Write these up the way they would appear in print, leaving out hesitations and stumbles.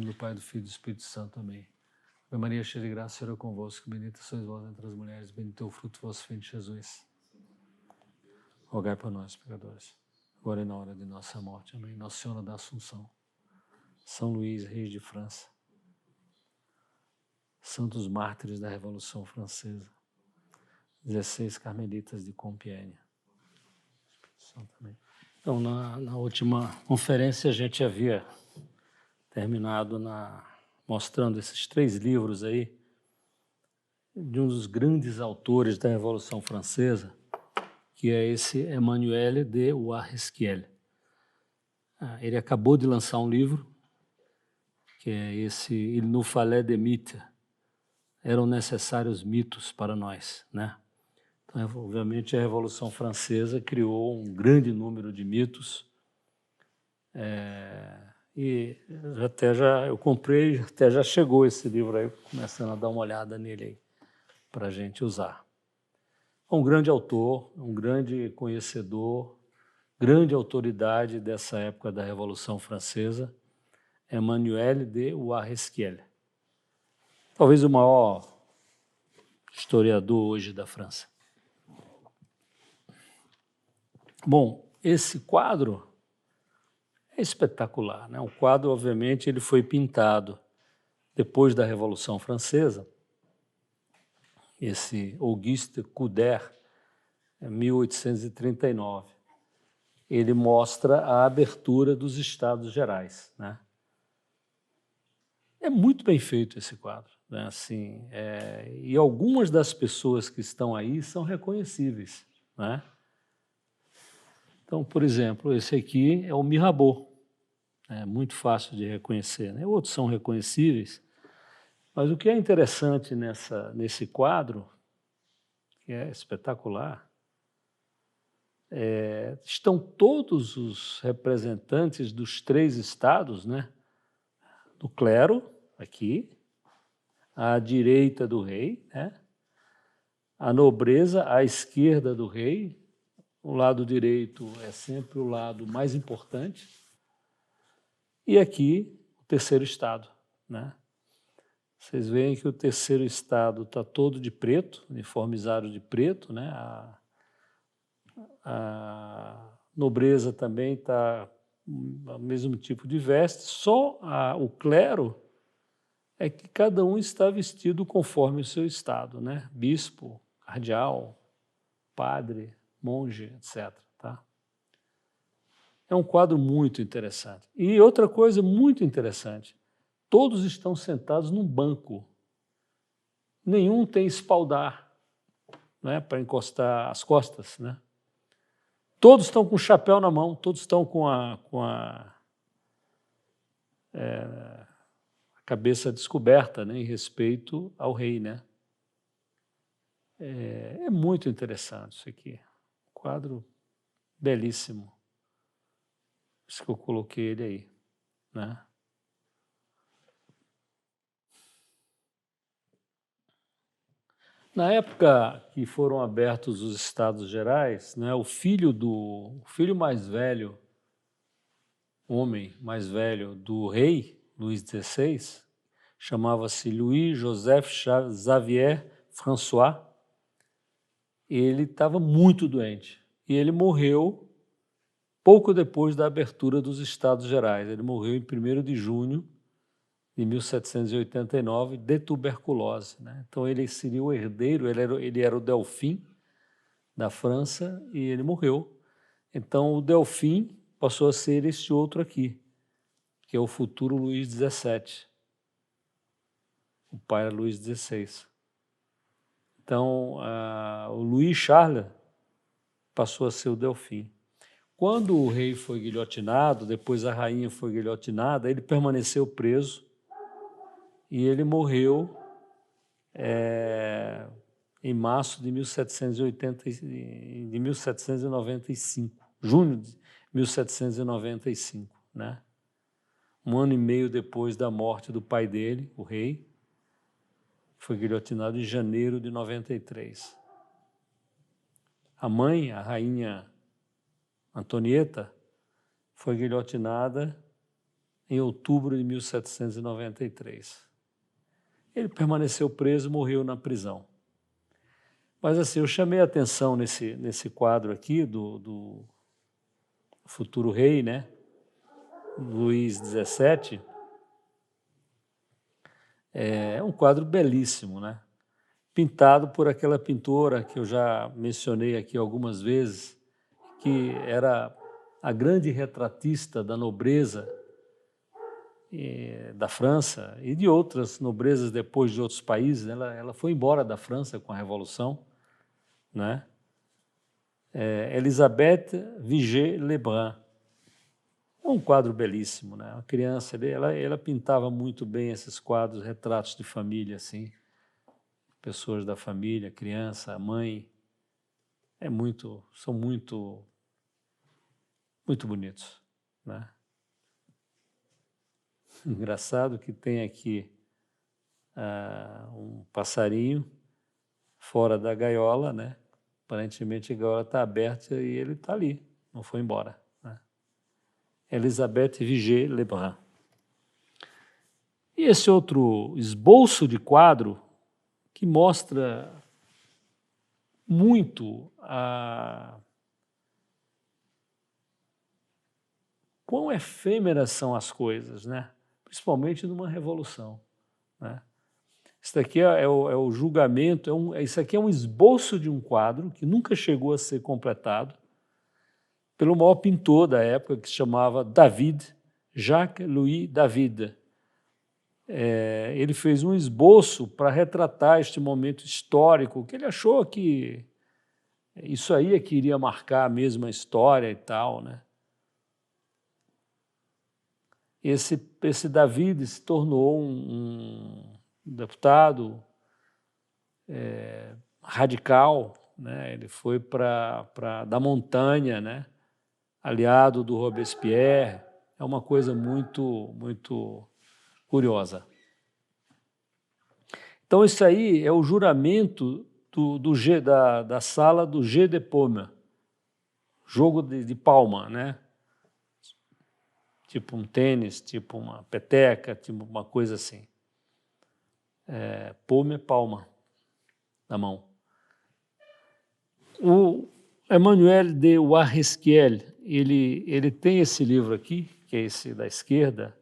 nome do Pai, do Filho e do Espírito Santo. Amém. Ave Maria, cheia de graça, o Senhor é convosco. Bendita sois vós entre as mulheres, bendito é o fruto do vosso ventre, Jesus. Rogai por nós, pecadores, agora e na hora de nossa morte. Amém. Nossa Senhora da Assunção, São Luís, rei de França, santos mártires da Revolução Francesa, 16 carmelitas de Compiègne. Então, na última conferência, a gente havia terminado mostrando esses 3 livros aí, de um dos grandes autores da Revolução Francesa, que é esse Emmanuel de Warresquiel. Ele acabou de lançar um livro, que é esse Il nous fallait des mythes, eram necessários mitos para nós, né? Então, obviamente, a Revolução Francesa criou um grande número de mitos, e eu comprei, até já chegou esse livro aí, começando a dar uma olhada nele aí, para a gente usar. Um grande autor, um grande conhecedor, grande autoridade dessa época da Revolução Francesa, Emmanuel de Warresquiel. Talvez o maior historiador hoje da França. Bom, esse quadro é espetacular, né? O quadro, obviamente, ele foi pintado depois da Revolução Francesa. Esse Auguste Couder, em 1839. Ele mostra a abertura dos Estados Gerais, né? É muito bem feito esse quadro, né? Assim, e algumas das pessoas que estão aí são reconhecíveis, né? Então, por exemplo, esse aqui é o Mirabeau, é muito fácil de reconhecer, né? Outros são reconhecíveis, mas o que é interessante nesse quadro, que é espetacular, estão todos os representantes dos 3 estados, né? Do clero, aqui, à direita do rei, né? A nobreza à esquerda do rei. O lado direito é sempre o lado mais importante. E aqui, o terceiro estado, né? Vocês veem que o terceiro estado está todo de preto, uniformizado de preto, né? A nobreza também está o mesmo tipo de veste, só o clero é que cada um está vestido conforme o seu estado, né? Bispo, cardeal, padre, monge, etc. Tá? É um quadro muito interessante. E outra coisa muito interessante, todos estão sentados num banco. Nenhum tem espaldar, né, para encostar as costas, né? Todos estão com o chapéu na mão, todos estão com a cabeça descoberta, né, em respeito ao rei, né? É muito interessante isso aqui. Quadro belíssimo. Por isso que eu coloquei ele aí, né? Na época que foram abertos os Estados Gerais, né, o filho mais velho, homem mais velho do rei, Luís XVI, chamava-se Louis-Joseph Xavier François. Ele estava muito doente e ele morreu pouco depois da abertura dos Estados Gerais. Ele morreu em 1º de junho de 1789 de tuberculose, né? Então ele seria o herdeiro, ele era o Delfim da França e ele morreu. Então o Delfim passou a ser esse outro aqui, que é o futuro Luís XVII. O pai era Luís XVI. Então o Luís Charles passou a ser o Delfim. Quando o rei foi guilhotinado, depois a rainha foi guilhotinada, ele permaneceu preso e ele morreu em março de 1795, junho de 1795, né? 1 ano e meio depois da morte do pai dele, o rei, foi guilhotinado em janeiro de 93. A mãe, a rainha Antonieta, foi guilhotinada em outubro de 1793. Ele permaneceu preso e morreu na prisão. Mas assim, eu chamei a atenção nesse quadro aqui do futuro rei, né? Luís XVII. É um quadro belíssimo, né? Pintado por aquela pintora que eu já mencionei aqui algumas vezes, que era a grande retratista da nobreza da França e de outras nobrezas depois de outros países. Ela foi embora da França com a Revolução, né? Elisabeth Vigée-Lebrun. É um quadro belíssimo, né? Uma criança, ela pintava muito bem esses quadros, retratos de família, assim, pessoas da família, criança, a mãe. São muito bonitos, né? Engraçado que tem aqui um passarinho fora da gaiola, né? Aparentemente a gaiola está aberta e ele está ali, não foi embora, né? Elisabeth Vigée-Lebrun. E esse outro esboço de quadro que mostra muito quão efêmeras são as coisas, né? Principalmente numa revolução, né? Isso daqui é o julgamento, isso aqui é um esboço de um quadro que nunca chegou a ser completado, pelo maior pintor da época, que se chamava David, Jacques-Louis David. Ele fez um esboço para retratar este momento histórico, que ele achou que isso aí é que iria marcar a mesma história e tal, né? Esse David se tornou um deputado radical, né? Ele foi da montanha, né? Aliado do Robespierre. É uma coisa muito curiosa. Então, isso aí é o juramento da sala do Jeu de Paume, jogo de palma, né? Tipo um tênis, tipo uma peteca, tipo uma coisa assim. Paume é palma na mão. O Emmanuel de Warresquiel, ele tem esse livro aqui, que é esse da esquerda,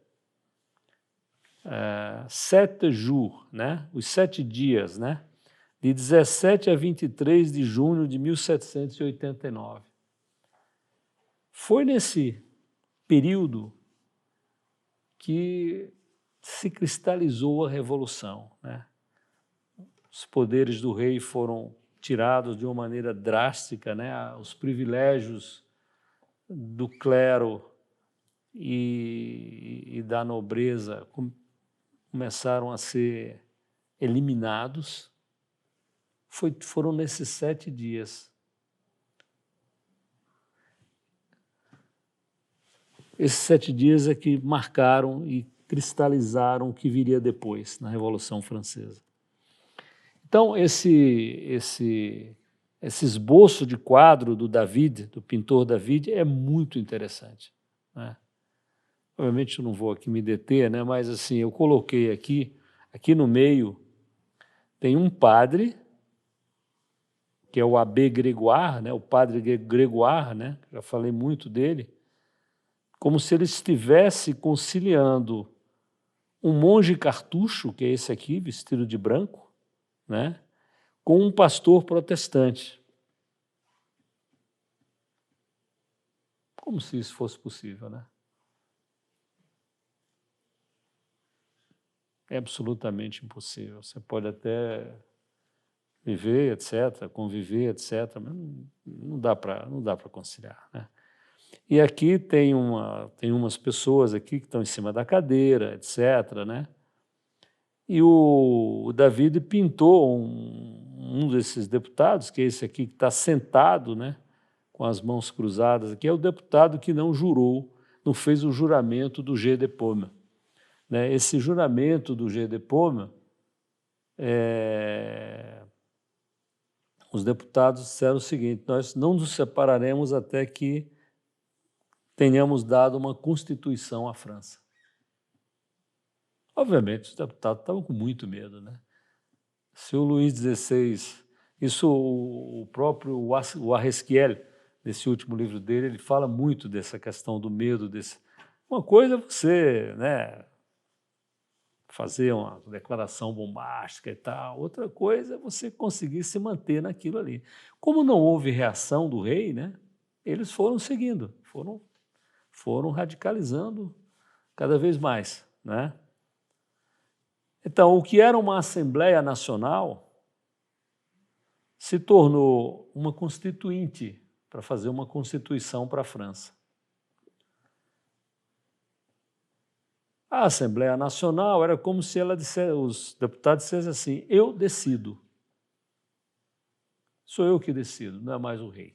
7 jours, né? Os 7 dias, né? De 17 a 23 de junho de 1789. Foi nesse período que se cristalizou a Revolução, né? Os poderes do rei foram tirados de uma maneira drástica, né? Os privilégios do clero e da nobreza começaram a ser eliminados. Foram nesses 7 dias. Esses 7 dias é que marcaram e cristalizaram o que viria depois, na Revolução Francesa. Então, esse esboço de quadro do David, do pintor David, é muito interessante, né? Obviamente eu não vou aqui me deter, né? Mas assim, eu coloquei aqui no meio tem um padre, que é o Abbé Grégoire, né? O padre Grégoire, né? Já falei muito dele, como se ele estivesse conciliando um monge cartucho, que é esse aqui, vestido de branco, né? Com um pastor protestante. Como se isso fosse possível, né? É absolutamente impossível. Você pode até viver, etc., conviver, etc., mas não dá para conciliar, né? E aqui tem umas pessoas aqui que estão em cima da cadeira, etc., né? E o David pintou um desses deputados, que é esse aqui que está sentado, né, com as mãos cruzadas, aqui é o deputado que não jurou, não fez o juramento do Jeu de Paume, né? Esse juramento do Jeu de Paume, os deputados disseram o seguinte: nós não nos separaremos até que tenhamos dado uma constituição à França. Obviamente, os deputados estavam com muito medo, né? Se o Luís XVI, isso o próprio o Arresquiel, nesse último livro dele, ele fala muito dessa questão do medo. Uma coisa é você, né, fazer uma declaração bombástica e tal, outra coisa é você conseguir se manter naquilo ali. Como não houve reação do rei, né, eles foram seguindo, foram radicalizando cada vez mais, né? Então, o que era uma Assembleia Nacional se tornou uma constituinte para fazer uma constituição para a França. A Assembleia Nacional era como se os deputados dissessem assim: eu decido. Sou eu que decido, não é mais o rei.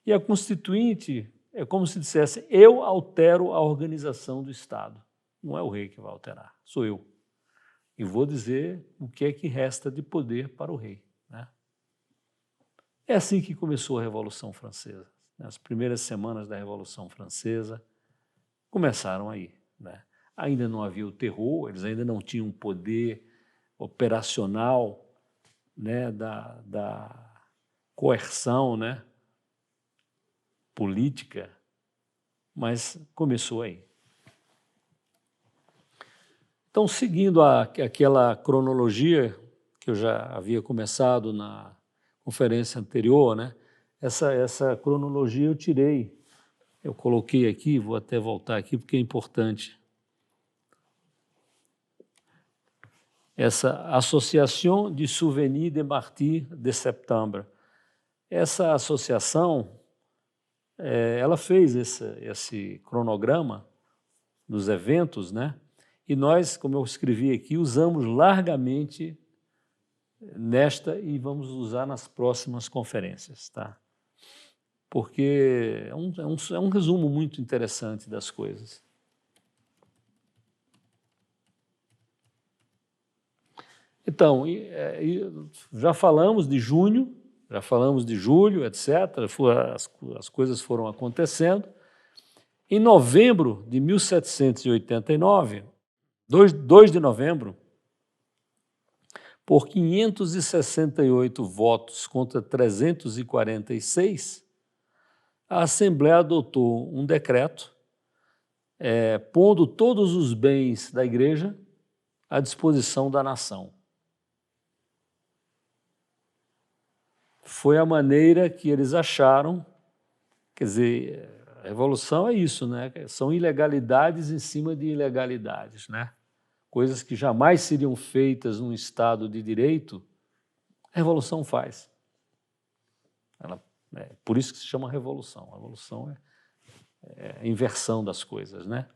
E a constituinte é como se dissesse: eu altero a organização do Estado. Não é o rei que vai alterar, sou eu. E vou dizer o que é que resta de poder para o rei, né? É assim que começou a Revolução Francesa. As primeiras semanas da Revolução Francesa começaram aí, né? Ainda não havia o terror, eles ainda não tinham poder operacional, né, da coerção, né, política, mas começou aí. Então, seguindo aquela cronologia que eu já havia começado na conferência anterior, né, essa cronologia eu tirei, eu coloquei aqui, vou até voltar aqui porque é importante. Essa Associação de Souvenirs des Martyrs de Septembre. Essa associação, ela fez esse cronograma dos eventos, né? E nós, como eu escrevi aqui, usamos largamente nesta e vamos usar nas próximas conferências, tá? Porque é um resumo muito interessante das coisas. Então, já falamos de junho, já falamos de julho, etc. As coisas foram acontecendo. Em novembro de 1789, 2 de novembro, por 568 votos contra 346, a Assembleia adotou um decreto pondo todos os bens da Igreja à disposição da nação. Foi a maneira que eles acharam, quer dizer, a revolução é isso, né? São ilegalidades em cima de ilegalidades, né? Coisas que jamais seriam feitas num Estado de direito, a revolução faz. Por isso que se chama revolução. A revolução é a inversão das coisas, né?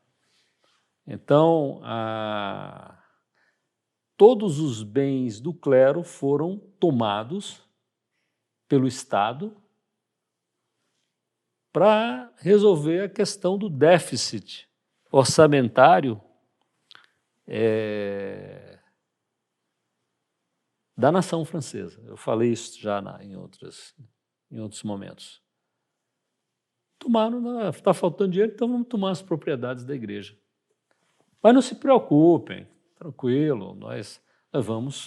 Então, todos os bens do clero foram tomados pelo Estado para resolver a questão do déficit orçamentário da nação francesa. Eu falei isso já em outros momentos. Está faltando dinheiro, então vamos tomar as propriedades da igreja. Mas não se preocupem, tranquilo, nós vamos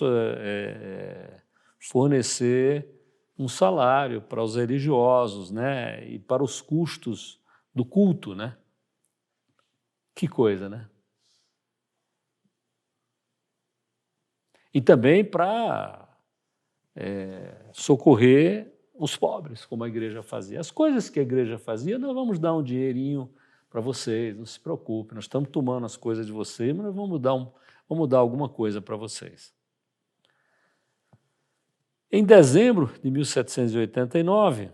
fornecer um salário para os religiosos, né, e para os custos do culto, né? Que coisa, né? E também para socorrer os pobres, como a igreja fazia. As coisas que a igreja fazia, nós vamos dar um dinheirinho para vocês, não se preocupe, nós estamos tomando as coisas de vocês, mas nós vamos dar alguma coisa para vocês. Em dezembro de 1789,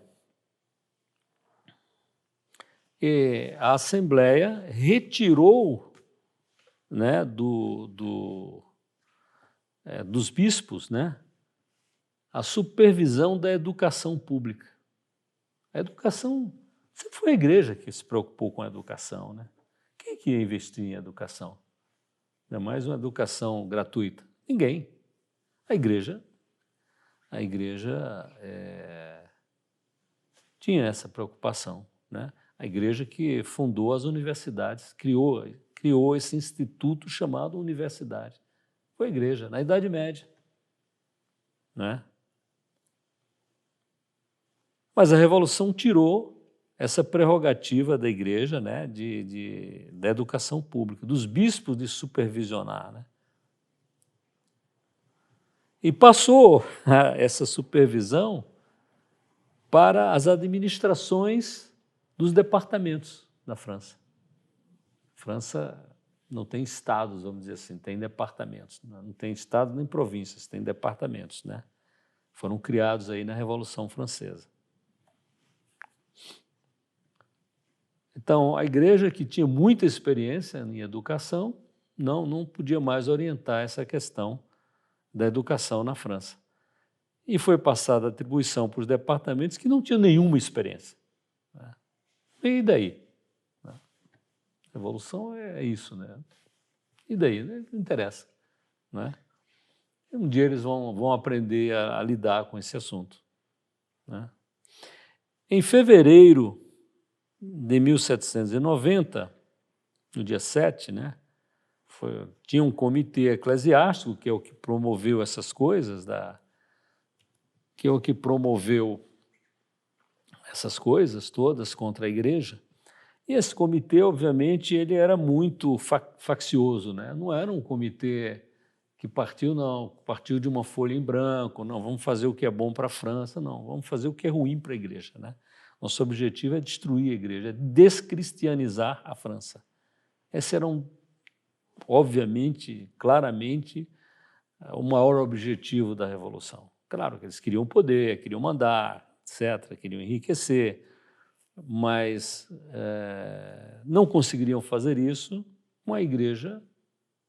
a Assembleia retirou, né, dos bispos, né, a supervisão da educação pública. A educação, sempre foi a igreja que se preocupou com a educação, né? Quem que ia investir em educação? Ainda mais uma educação gratuita? Ninguém. A igreja tinha essa preocupação, né? A igreja que fundou as universidades, criou esse instituto chamado universidade. Foi a igreja, na Idade Média. Né? Mas a Revolução tirou essa prerrogativa da igreja, né, da educação pública, dos bispos de supervisionar. Né? E passou essa supervisão para as administrações dos departamentos da França. A França não tem estados, vamos dizer assim, tem departamentos. Não tem estados nem províncias, tem departamentos. Né? Foram criados aí na Revolução Francesa. Então, a igreja, que tinha muita experiência em educação, não podia mais orientar essa questão da educação na França. E foi passada a atribuição para os departamentos que não tinham nenhuma experiência. Né? E daí? A Revolução é isso. Né? E daí? Não interessa. Né? Um dia eles vão aprender a lidar com esse assunto. Né? Em fevereiro de 1790, no dia 7, né, tinha um comitê eclesiástico, que é o que promoveu essas coisas, que é o que promoveu essas coisas todas contra a igreja. E esse comitê, obviamente, ele era muito faccioso, né? Não era um comitê que partiu de uma folha em branco, não, vamos fazer o que é bom para a França, não, vamos fazer o que é ruim para a igreja, né? Nosso objetivo é destruir a igreja, é descristianizar a França. Esse era, obviamente, claramente, o maior objetivo da Revolução. Claro que eles queriam poder, queriam mandar, etc., queriam enriquecer, mas não conseguiriam fazer isso com a igreja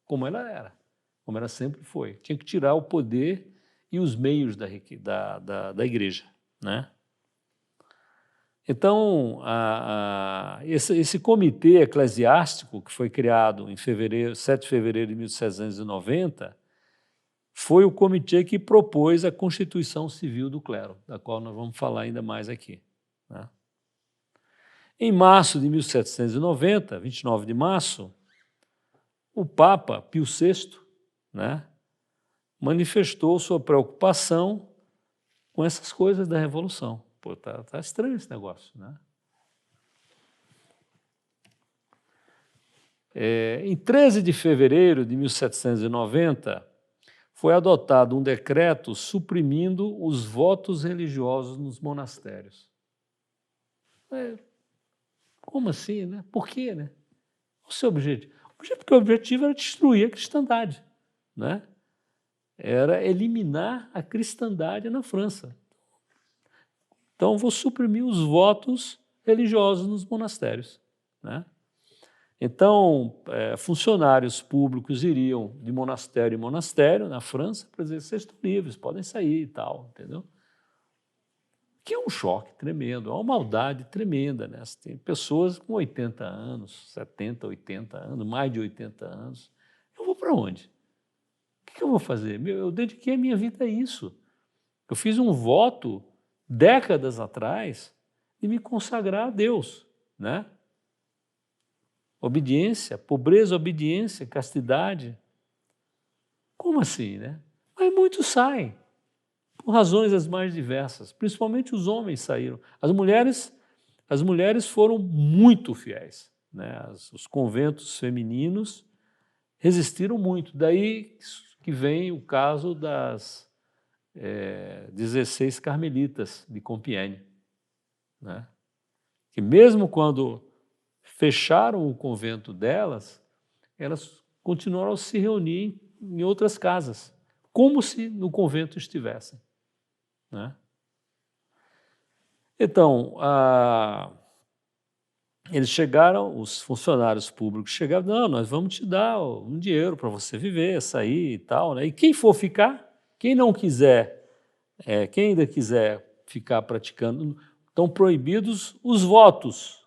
como ela era, como ela sempre foi. Tinha que tirar o poder e os meios da igreja, né? Então, esse comitê eclesiástico, que foi criado em 7 de fevereiro de 1790, foi o comitê que propôs a Constituição Civil do Clero, da qual nós vamos falar ainda mais aqui. Né? Em março de 1790, 29 de março, o Papa Pio VI, né, manifestou sua preocupação com essas coisas da Revolução. Pô, tá estranho esse negócio, né? Em 13 de fevereiro de 1790, foi adotado um decreto suprimindo os votos religiosos nos monastérios. Como assim, né? Por quê, né? O seu objetivo? Porque o objetivo era destruir a cristandade, né? Era eliminar a cristandade na França. Então, vou suprimir os votos religiosos nos monastérios. Né? Então, funcionários públicos iriam de monastério em monastério na França para dizer: vocês estão livres, podem sair e tal, entendeu? Que é um choque tremendo, é uma maldade tremenda. Né? Tem pessoas com 80 anos, 70, 80 anos, mais de 80 anos. Eu vou para onde? O que eu vou fazer? Eu dediquei a minha vida a isso. Eu fiz um voto décadas atrás de me consagrar a Deus, né? Obediência, pobreza, obediência, castidade. Como assim, né? Mas muitos saem, por razões as mais diversas, principalmente os homens saíram. As mulheres foram muito fiéis, né? Os conventos femininos resistiram muito. Daí que vem o caso das 16 carmelitas de Compiègne, né? Que mesmo quando fecharam o convento delas, elas continuaram a se reunir em outras casas, como se no convento estivessem. Né? Então, eles chegaram, os funcionários públicos chegaram: não, nós vamos te dar um dinheiro para você viver, sair e tal. Né? E quem for ficar, quem não quiser, quem ainda quiser ficar praticando, estão proibidos os votos.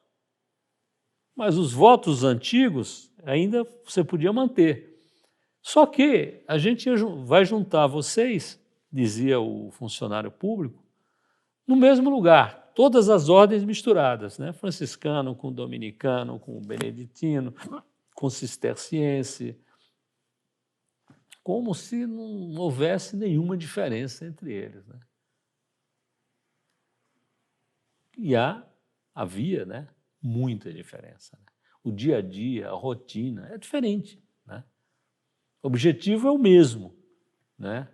Mas os votos antigos ainda você podia manter. Só que a gente vai juntar vocês, dizia o funcionário público, no mesmo lugar, todas as ordens misturadas, né? Franciscano com dominicano, com beneditino, com cisterciense, como se não houvesse nenhuma diferença entre eles, né? E havia, né, muita diferença, né? O dia a dia, a rotina é diferente, né? O objetivo é o mesmo, né?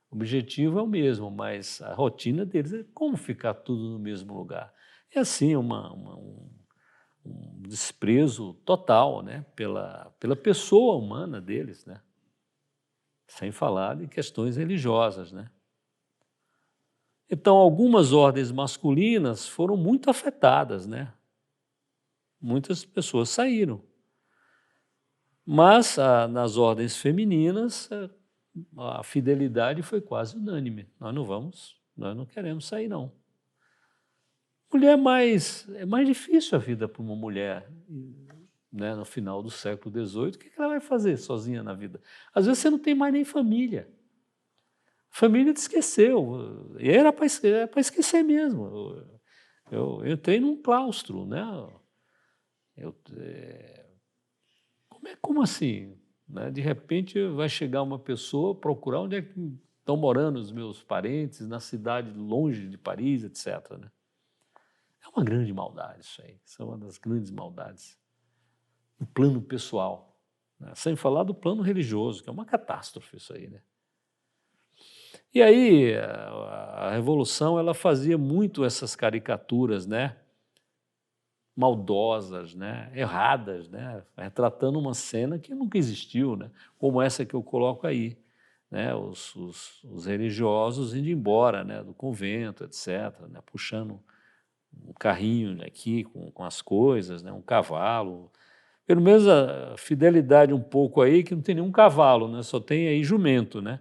O objetivo é o mesmo, mas a rotina deles é como ficar tudo no mesmo lugar. É assim um desprezo total, né, pela pessoa humana deles, né? Sem falar de questões religiosas, né? Então, algumas ordens masculinas foram muito afetadas, né? Muitas pessoas saíram. Mas nas ordens femininas, a fidelidade foi quase unânime. Nós não queremos sair, não. Mulher é mais difícil a vida para uma mulher, né, no final do século XVIII. O que ela vai fazer sozinha na vida? Às vezes você não tem mais nem família. A família te esqueceu. E era para esquecer mesmo. Eu entrei num claustro, né? Como assim? Né? De repente vai chegar uma pessoa procurar onde é que estão morando os meus parentes, na cidade longe de Paris, etc. Né? É uma grande maldade isso aí. Isso é uma das grandes maldades. No plano pessoal. Né? Sem falar do plano religioso, que é uma catástrofe isso aí. Né? E aí a Revolução ela fazia muito essas caricaturas, né? Maldosas, né? Erradas, né? Retratando uma cena que nunca existiu, né? Como essa que eu coloco aí. Né? Os religiosos indo embora, né? Do convento, etc., né? Puxando um carrinho aqui com as coisas, né? Um cavalo. Pelo menos a fidelidade um pouco aí, que não tem nenhum cavalo, né? Só tem aí jumento, né?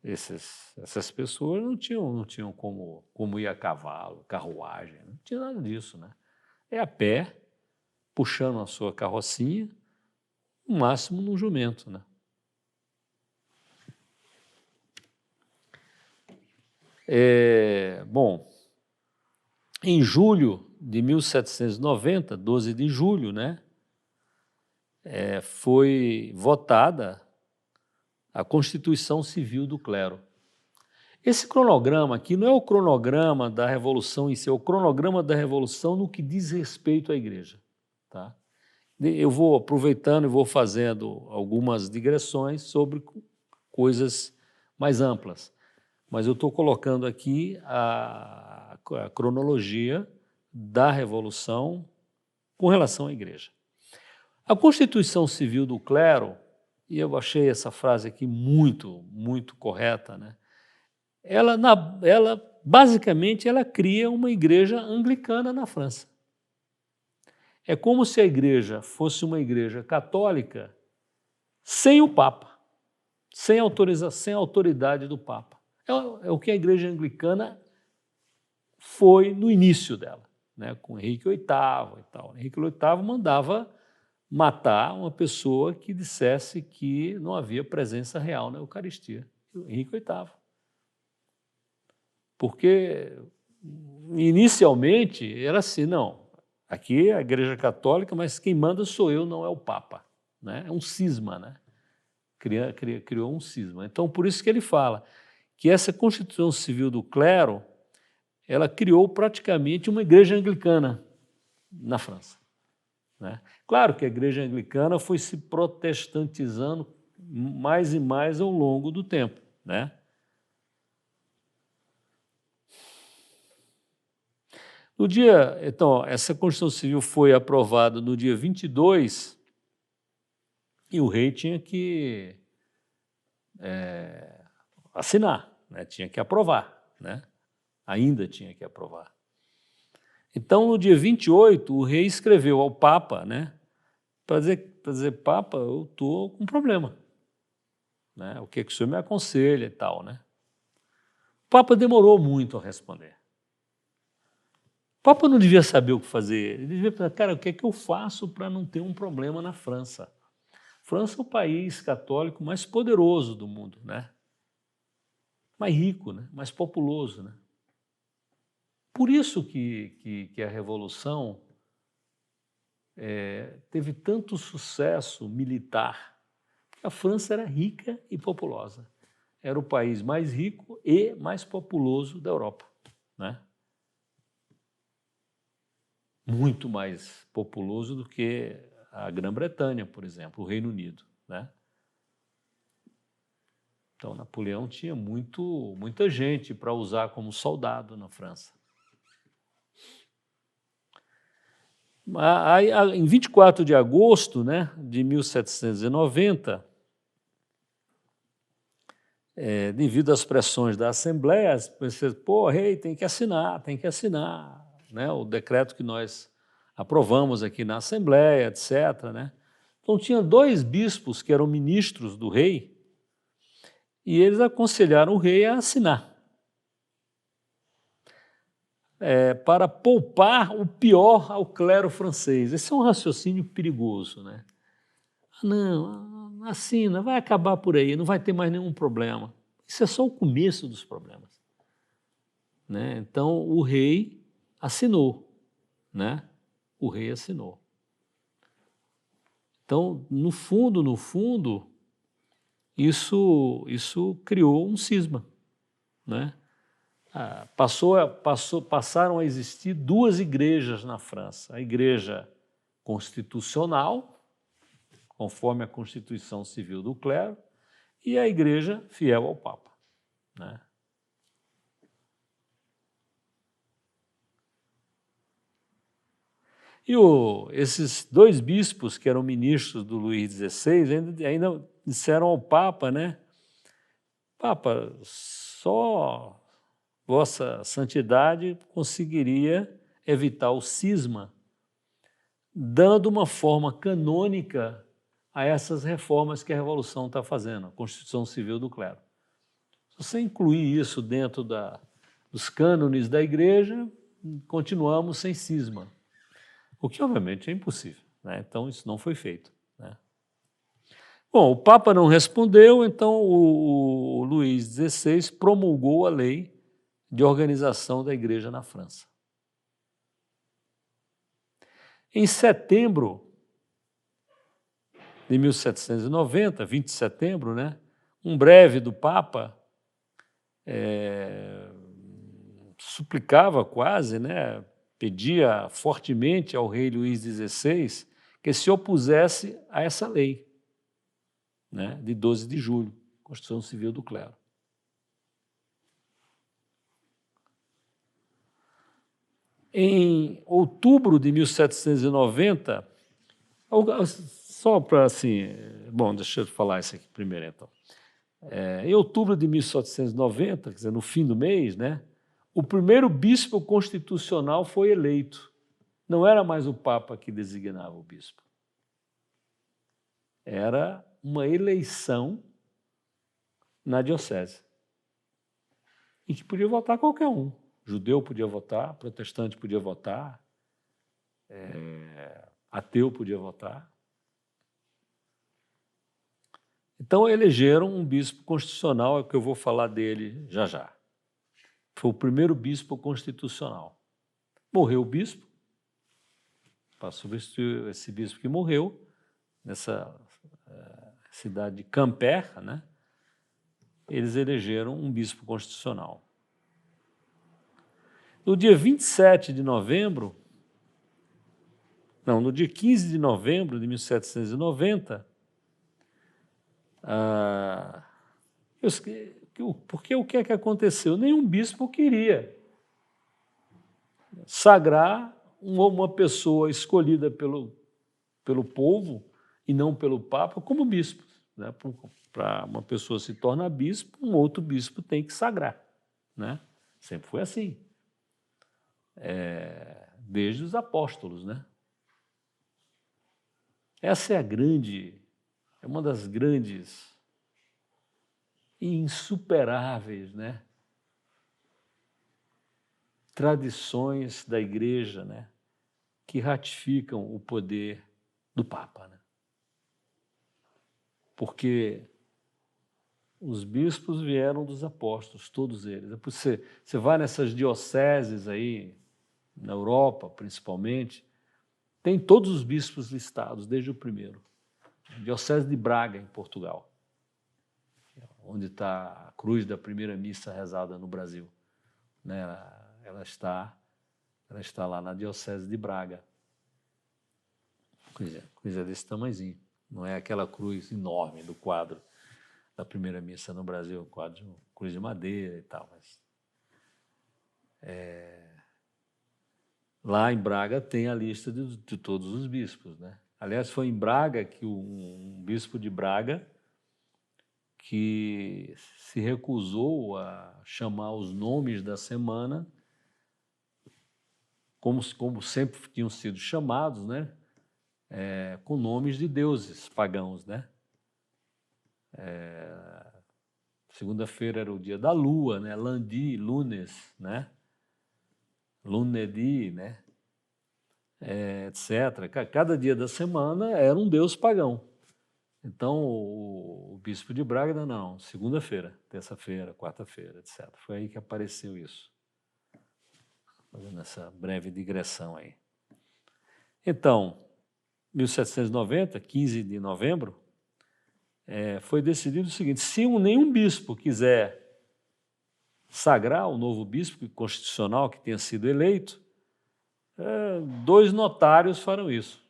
Essas pessoas não tinham como ir a cavalo, carruagem, não tinha nada disso, né? É a pé, puxando a sua carrocinha, no máximo num jumento, né? Bom, em julho de 1790, 12 de julho, né, foi votada a Constituição Civil do Clero. Esse cronograma aqui não é o cronograma da Revolução em si, é o cronograma da Revolução no que diz respeito à Igreja. Tá? Eu vou aproveitando e vou fazendo algumas digressões sobre coisas mais amplas, mas eu estou colocando aqui a cronologia da Revolução com relação à Igreja. A Constituição Civil do Clero, e eu achei essa frase aqui muito, muito correta, né? Ela basicamente ela cria uma igreja anglicana na França. É como se a igreja fosse uma igreja católica sem o Papa, sem autorização, sem autoridade do Papa. É o que a igreja anglicana foi no início dela, né, com Henrique VIII e tal. Henrique VIII mandava matar uma pessoa que dissesse que não havia presença real na Eucaristia. Henrique VIII. Porque inicialmente era assim, não, aqui é a Igreja Católica, mas quem manda sou eu, não é o Papa. Né? É um cisma, né? Criou um cisma. Então, por isso que ele fala que essa Constituição Civil do Clero, ela criou praticamente uma igreja anglicana na França. Né? Claro que a igreja anglicana foi se protestantizando mais e mais ao longo do tempo, né? Então, essa Constituição Civil foi aprovada no dia 22 e o rei tinha que assinar, né? Tinha que aprovar, né? Ainda tinha que aprovar. Então, no dia 28, o rei escreveu ao Papa, né? Para dizer, Papa, eu estou com um problema. Né? O que o senhor me aconselha e tal, né? O Papa demorou muito a responder. O Papa não devia saber o que fazer. Ele devia pensar, cara, o que é que eu faço para não ter um problema na França? A França é o país católico mais poderoso do mundo, né? Mais rico, né? Mais populoso, né? Por isso que a Revolução teve tanto sucesso militar, que a França era rica e populosa. Era o país mais rico e mais populoso da Europa, né? Muito mais populoso do que a Grã-Bretanha, por exemplo, o Reino Unido, né? Então, Napoleão tinha muita gente para usar como soldado na França. Aí, em 24 de agosto, né, de 1790, devido às pressões da Assembleia, rei, tem que assinar, né, o decreto que nós aprovamos aqui na Assembleia, etc., né? Então, tinha 2 bispos que eram ministros do rei, e eles aconselharam o rei a assinar, para poupar o pior ao clero francês. Esse é um raciocínio perigoso, né? Não, assina, vai acabar por aí, não vai ter mais nenhum problema. Isso é só o começo dos problemas, né? Então, o rei assinou, né? O rei assinou. Então, no fundo, isso criou um cisma, né? Passaram a existir 2 igrejas na França. A igreja constitucional, conforme a Constituição Civil do Clero, e a igreja fiel ao Papa, né? E esses 2 bispos, que eram ministros do Luís XVI, ainda disseram ao Papa, né? Papa, só Vossa Santidade conseguiria evitar o cisma dando uma forma canônica a essas reformas que a Revolução está fazendo, a Constituição Civil do Clero. Se você incluir isso dentro dos cânones da Igreja, continuamos sem cisma, o que obviamente é impossível, né? Então isso não foi feito, né? Bom, o Papa não respondeu, então o Luís XVI promulgou a lei de organização da Igreja na França. Em setembro de 1790, 20 de setembro, né, um breve do Papa suplicava quase, né, pedia fortemente ao rei Luís XVI que se opusesse a essa lei, né, de 12 de julho, Constituição Civil do Clero. Em outubro de 1790, só para assim, bom, deixa eu falar isso aqui primeiro então. Em outubro de 1790, quer dizer, no fim do mês, né, o primeiro bispo constitucional foi eleito. Não era mais o Papa que designava o bispo. Era uma eleição na diocese. E que podia votar qualquer um. Judeu podia votar, protestante podia votar, ateu podia votar. Então elegeram um bispo constitucional, é que eu vou falar dele já já. Foi o primeiro bispo constitucional. Morreu o bispo, para substituir esse bispo que morreu, nessa cidade de Quimper, né? Eles elegeram um bispo constitucional. No dia 27 de novembro, no dia 15 de novembro de 1790, porque o que é que aconteceu? Nenhum bispo queria sagrar uma pessoa escolhida pelo povo e não pelo Papa como bispo, né? Para uma pessoa se tornar bispo, um outro bispo tem que sagrar, né? Sempre foi assim, desde os apóstolos, né? Essa é uma das grandes e insuperáveis, né, tradições da Igreja, né, que ratificam o poder do Papa, né? Porque os bispos vieram dos apóstolos, todos eles. Você vai nessas dioceses aí, na Europa principalmente, tem todos os bispos listados, desde o primeiro. Diocese de Braga, em Portugal, onde está a cruz da primeira missa rezada no Brasil. Né? Ela está lá na Diocese de Braga. Coisa desse tamanhozinho. Não é aquela cruz enorme do quadro da primeira missa no Brasil, quadro de cruz de madeira e tal. Mas, lá em Braga tem a lista de todos os bispos. Né? Aliás, foi em Braga que um bispo de Braga que se recusou a chamar os nomes da semana como sempre tinham sido chamados, né? Com nomes de deuses pagãos. Né? Segunda-feira era o dia da lua, né? Lundi, lunes, né? Lunedi, né? Etc. Cada dia da semana era um deus pagão. Então, o bispo de Braga, não, segunda-feira, terça-feira, quarta-feira, etc. Foi aí que apareceu isso. Fazendo essa breve digressão aí. Então, 1790, 15 de novembro, foi decidido o seguinte: se nenhum bispo quiser sagrar o novo bispo constitucional que tenha sido eleito, 2 notários farão isso.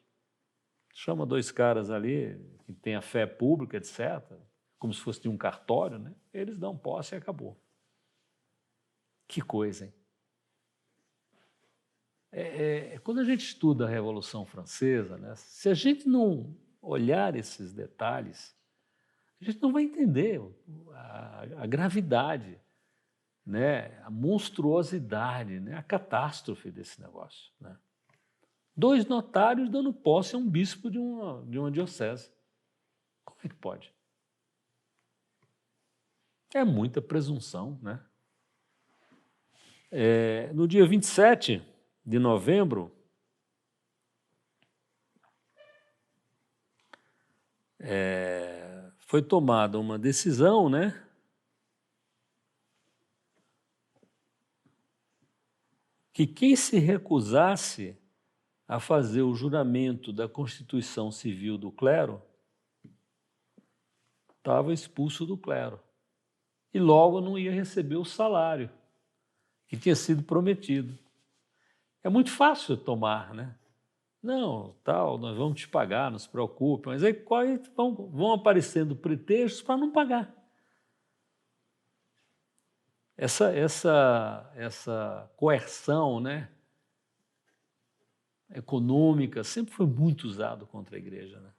Chama 2 caras ali que têm a fé pública, etc., como se fosse de um cartório, né? Eles dão posse e acabou. Que coisa, hein? Quando a gente estuda a Revolução Francesa, né, se a gente não olhar esses detalhes, a gente não vai entender a gravidade, né, a monstruosidade, né, a catástrofe desse negócio. Né? 2 notários dando posse a um bispo de uma diocese. Como é que pode? É muita presunção. Né? No dia 27 de novembro, foi tomada uma decisão, né, que quem se recusasse a fazer o juramento da Constituição Civil do clero estava expulso do clero e logo não ia receber o salário que tinha sido prometido. É muito fácil tomar, né? Não, tal, nós vamos te pagar, não se preocupe, mas aí vão aparecendo pretextos para não pagar. Essa coerção, né, econômica sempre foi muito usado contra a igreja. Né?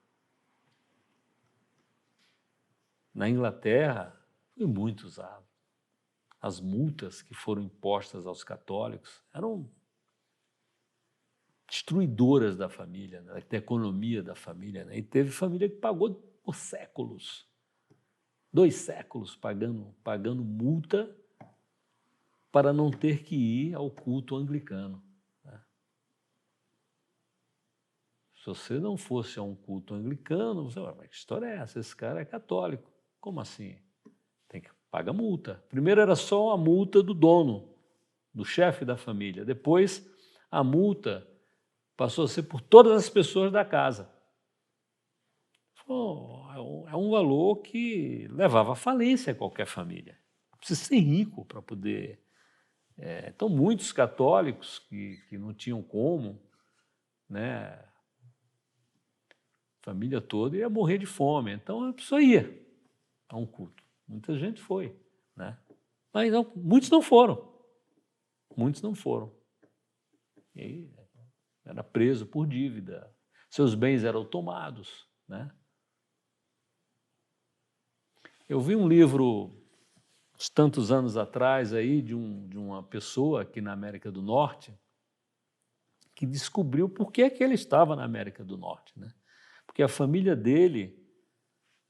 Na Inglaterra, foi muito usado. As multas que foram impostas aos católicos eram destruidoras da família, né? Da economia da família. Né? E teve família que pagou por séculos, 2 séculos pagando multa para não ter que ir ao culto anglicano. Né? Se você não fosse a um culto anglicano, você vai, mas que história é essa? Esse cara é católico. Como assim? Tem que pagar multa. Primeiro era só a multa do dono, do chefe da família. Depois, a multa passou a ser por todas as pessoas da casa. É um valor que levava à falência a qualquer família. Precisa ser rico para poder... Então, muitos católicos que não tinham como, né, a família toda ia morrer de fome. Então, a pessoa ia a um culto. Muita gente foi. Né? Mas não, muitos não foram. Muitos não foram. E era preso por dívida. Seus bens eram tomados. Né? Eu vi um livro, uns tantos anos atrás, aí, de uma pessoa aqui na América do Norte que descobriu por que ele estava na América do Norte. Né? Porque a família dele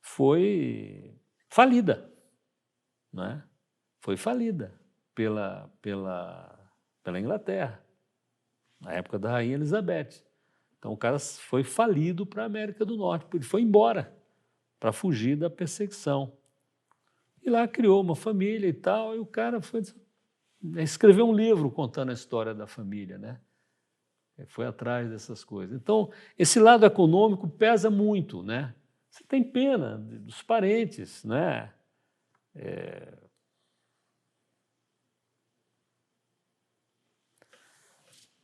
foi falida. Né? Foi falida pela Inglaterra, na época da Rainha Elizabeth. Então o cara foi falido para a América do Norte, ele foi embora para fugir da perseguição. E lá criou uma família e tal, e o cara escreveu um livro contando a história da família. Né? Foi atrás dessas coisas. Então, esse lado econômico pesa muito, né? Você tem pena dos parentes, né?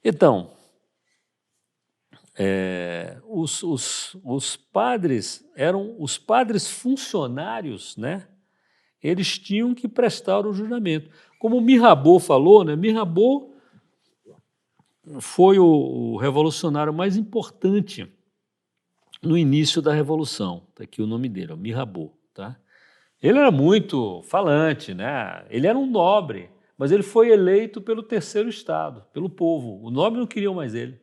Então, os padres eram os padres funcionários, né? Eles tinham que prestar o juramento. Como Mirabeau falou, né? Mirabeau foi o revolucionário mais importante no início da Revolução. Está aqui o nome dele, Mirabeau. Tá? Ele era muito falante, né? Ele era um nobre, mas ele foi eleito pelo terceiro estado, pelo povo. O nobre não queriam mais ele.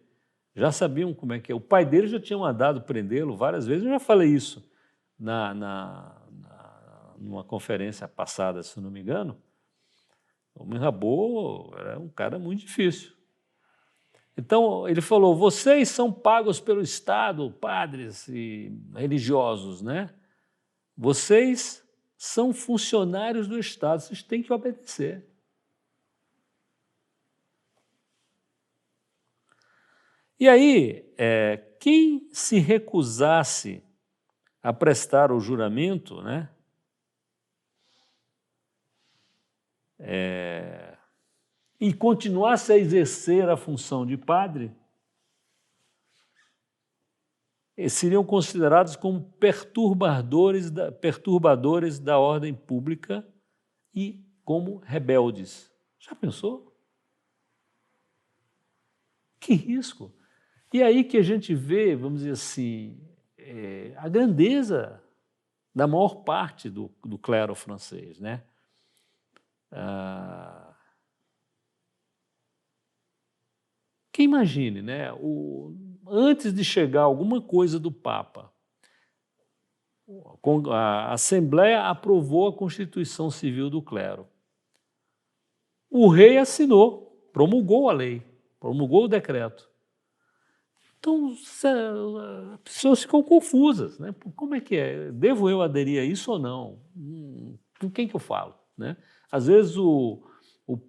Já sabiam como é que é. O pai dele já tinha mandado prendê-lo várias vezes. Eu já falei isso numa conferência passada, se não me engano. O Mirabeau era um cara muito difícil. Então, ele falou, vocês são pagos pelo Estado, padres e religiosos, né? Vocês são funcionários do Estado, vocês têm que obedecer. E aí, quem se recusasse a prestar o juramento, né? E continuasse a exercer a função de padre, seriam considerados como perturbadores da ordem pública e como rebeldes. Já pensou? Que risco! E aí que a gente vê, vamos dizer assim, a grandeza da maior parte do clero francês, né? Que imagine, né? Antes de chegar alguma coisa do Papa, a Assembleia aprovou a Constituição Civil do Clero. O rei assinou, promulgou a lei, promulgou o decreto. Então, as pessoas ficam confusas, né? Como é que é? Devo eu aderir a isso ou não? Com quem que eu falo? Né? Às vezes o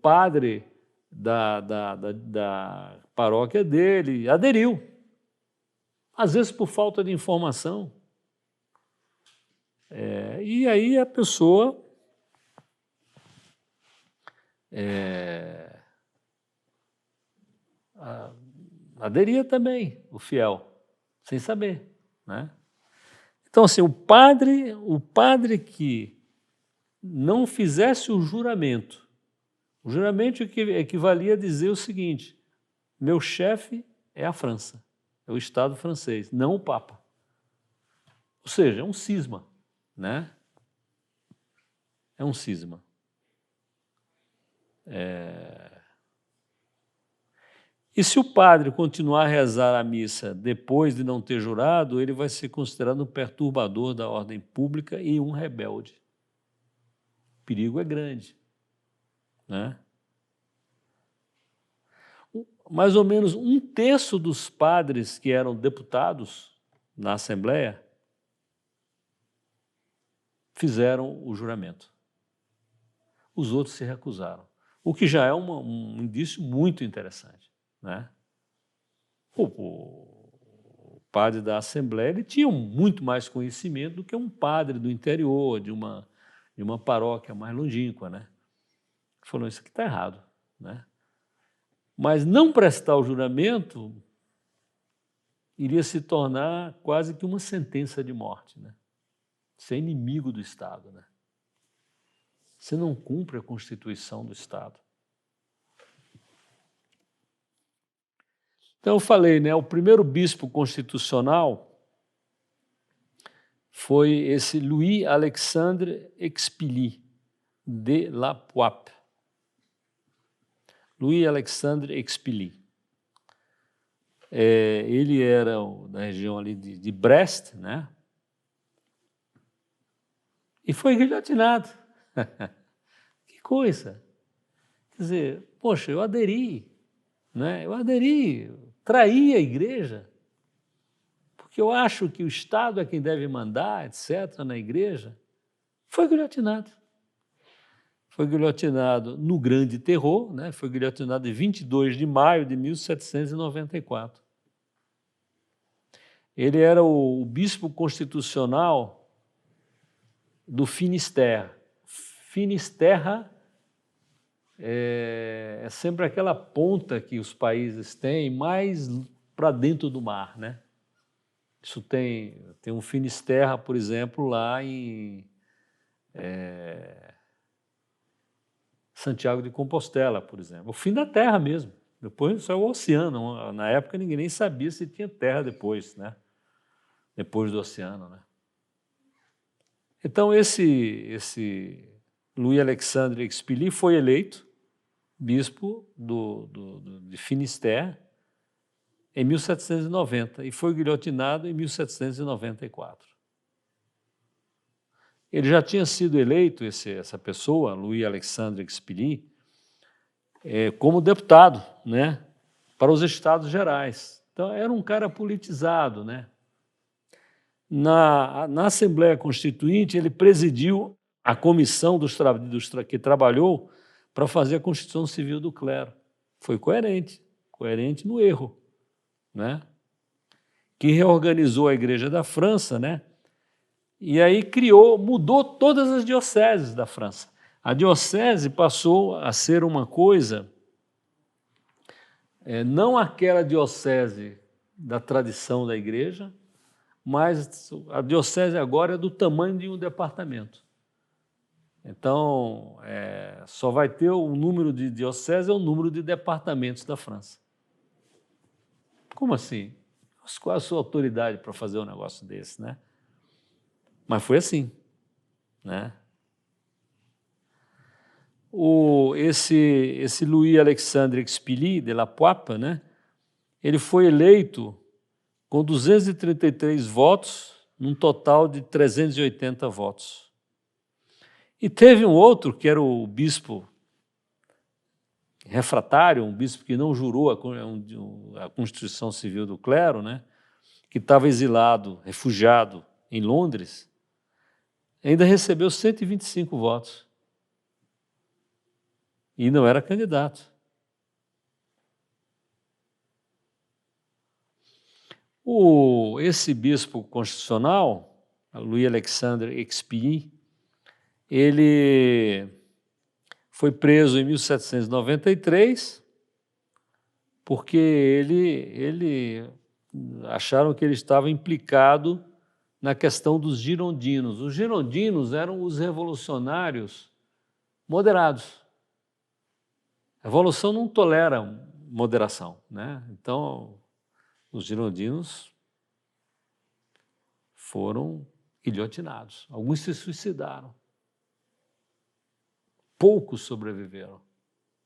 padre da paróquia dele aderiu, às vezes por falta de informação. E aí a pessoa aderia também, o fiel, sem saber, né? Então, assim, o padre que não fizesse o juramento equivalia a dizer o seguinte, meu chefe é a França, é o Estado francês, não o Papa. Ou seja, é um cisma, né? É um cisma. E se o padre continuar a rezar a missa depois de não ter jurado, ele vai ser considerado um perturbador da ordem pública e um rebelde. O perigo é grande, né? Mais ou menos 1/3 dos padres que eram deputados na Assembleia fizeram o juramento. Os outros se recusaram, o que já é um indício muito interessante, né? O padre da Assembleia ele tinha muito mais conhecimento do que um padre do interior, de uma paróquia mais longínqua, né? Falou, isso aqui está errado, né? Mas não prestar o juramento iria se tornar quase que uma sentença de morte, né? Você é inimigo do Estado, né? Você não cumpre a Constituição do Estado. Então eu falei, né? O primeiro bispo constitucional foi esse Louis-Alexandre Expilly de La Poisse. Louis-Alexandre Expilly. Ele era da região ali de Brest, né? E foi guilhotinado. Que coisa! Quer dizer, poxa, eu aderi, né? Traí a igreja, porque eu acho que o Estado é quem deve mandar, etc., na igreja. Foi guilhotinado. foi guilhotinado no Grande Terror, né? Foi guilhotinado em 22 de maio de 1794. Ele era o bispo constitucional do Finisterre. Finisterra é sempre aquela ponta que os países têm mais para dentro do mar, né? Isso tem um Finisterra, por exemplo, lá em Santiago de Compostela, por exemplo. O fim da Terra mesmo. Depois saiu o oceano. Na época ninguém nem sabia se tinha terra depois, né? Depois do oceano, né? Então esse Louis Alexandre Expellier foi eleito bispo de Finisterre em 1790 e foi guilhotinado em 1794. Ele já tinha sido eleito, essa pessoa, Louis Alexandre Expellier, como deputado, né, para os Estados Gerais. Então, era um cara politizado, né? Na Assembleia Constituinte, ele presidiu a comissão que trabalhou para fazer a Constituição Civil do Clero. Foi coerente no erro, né? Que reorganizou a Igreja da França, né? E aí mudou todas as dioceses da França. A diocese passou a ser uma coisa, não aquela diocese da tradição da igreja, mas a diocese agora é do tamanho de um departamento. Então, só vai ter o número de dioceses, é o número de departamentos da França. Como assim? Qual a sua autoridade para fazer um negócio desse, né? Mas foi assim, né? Esse Louis Alexandre Expellier de la Poipe, né? Ele foi eleito com 233 votos, num total de 380 votos. E teve um outro, que era o bispo refratário, um bispo que não jurou a Constituição Civil do Clero, né? Que estava exilado, refugiado em Londres, ainda recebeu 125 votos. E não era candidato. Esse bispo constitucional, Louis Alexandre Expellier, ele foi preso em 1793 porque ele acharam que ele estava implicado na questão dos girondinos. Os girondinos eram os revolucionários moderados. A revolução não tolera moderação, né? Então, os girondinos foram guilhotinados. Alguns se suicidaram. Poucos sobreviveram